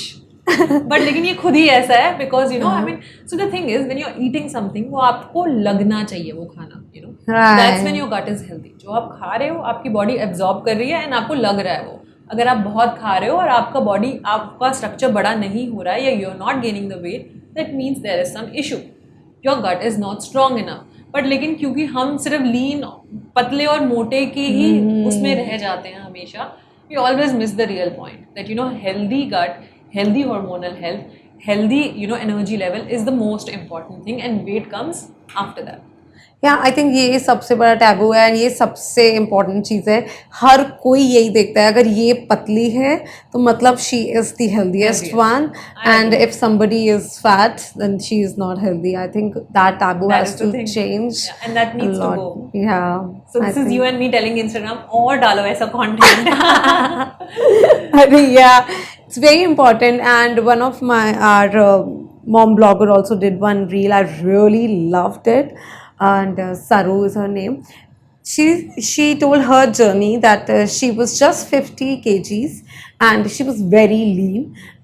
S2: But लेकिन ये खुद ही ऐसा है, because you know I mean, so the thing is when you are eating something, वो आपको लगना चाहिए वो खाना, you know, that's when your gut is healthy. जो आप खा रहे हो आपकी बॉडी एब्जॉर्ब कर रही है एंड आपको लग रहा है वो. अगर आप बहुत खा रहे हो और आपका बॉडी, आपका स्ट्रक्चर बड़ा नहीं हो रहा है, या you are not gaining the weight, that means there is some issue, your gut is not strong enough. But लेकिन क्योंकि हम सिर्फ लीन, पतले और मोटे के ही उसमें रह जाते हैं हमेशा, we always miss the real point that you know, healthy gut, healthy hormonal health, healthy, you know, energy level is the most important thing, and weight comes after that.
S1: या आई थिंक ये सबसे बड़ा taboo है, and ये सबसे important चीज़ है. हर कोई यही देखता है, अगर ये पतली है तो मतलब she is the healthiest one, and if somebody is fat then she is not healthy. I think that taboo has to change,
S2: and that needs to go.
S1: Yeah.
S2: So this is you and me telling Instagram, और डालो ऐसा content.
S1: I think, yeah, it's very important. And one of our mom blogger also did one reel. I really loved it, and Saru is her name. She told her journey that she was just 50 kgs and she was very lean,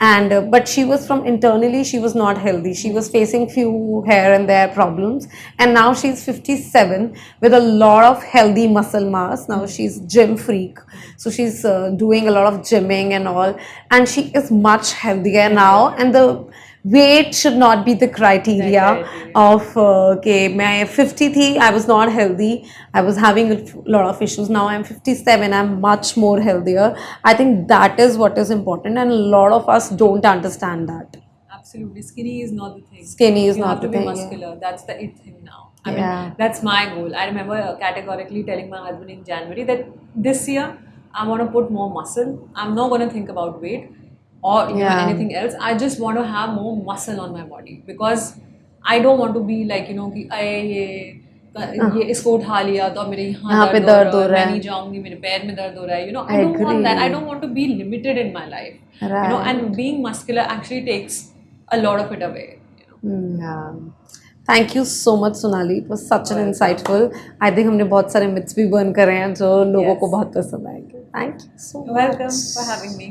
S1: and but she was from internally she was not healthy. She was facing few here and there problems, and now she's 57 with a lot of healthy muscle mass. Now she's gym freak, so she's doing a lot of gymming and all, and she is much healthier now. And the weight should not be the criteria of okay, मैं 50 थी, I was not healthy, I was having a lot of issues. Now I'm 57, I'm much more healthier. I think that is what is important, and a lot of us don't understand that.
S2: Absolutely, skinny is not the thing.
S1: Skinny is
S2: you
S1: not
S2: have to
S1: the
S2: be
S1: thing,
S2: muscular. That's the it thing now. I
S1: Yeah.
S2: mean, that's my goal. I remember categorically telling my husband in January that this year I want to put more muscle. I'm not going to think about weight or you know,
S1: Yeah.
S2: anything else. I just want to have more muscle on my body, because I don't want to be like, you know, कि ये इसको उठा लिया तो मेरे यहाँ
S1: पे
S2: दर्द हो रहा है,
S1: रहा
S2: मैं
S1: है.
S2: नहीं जाऊंगी, मेरे पैर में दर्द हो रहा है, you know, I don't want that. I don't want to be limited in my life, you know,
S1: Right.
S2: and being muscular actually takes a lot of it away, you know.
S1: Yeah. Thank you so much, Sonali. It was such an
S2: Welcome.
S1: insightful. I think हमने बहुत सारे myths भी burn करे हैं जो लोगों को
S2: Yes.
S1: बहुत पसंद आएंगे. Thank you so
S2: You're welcome
S1: much.
S2: for having me.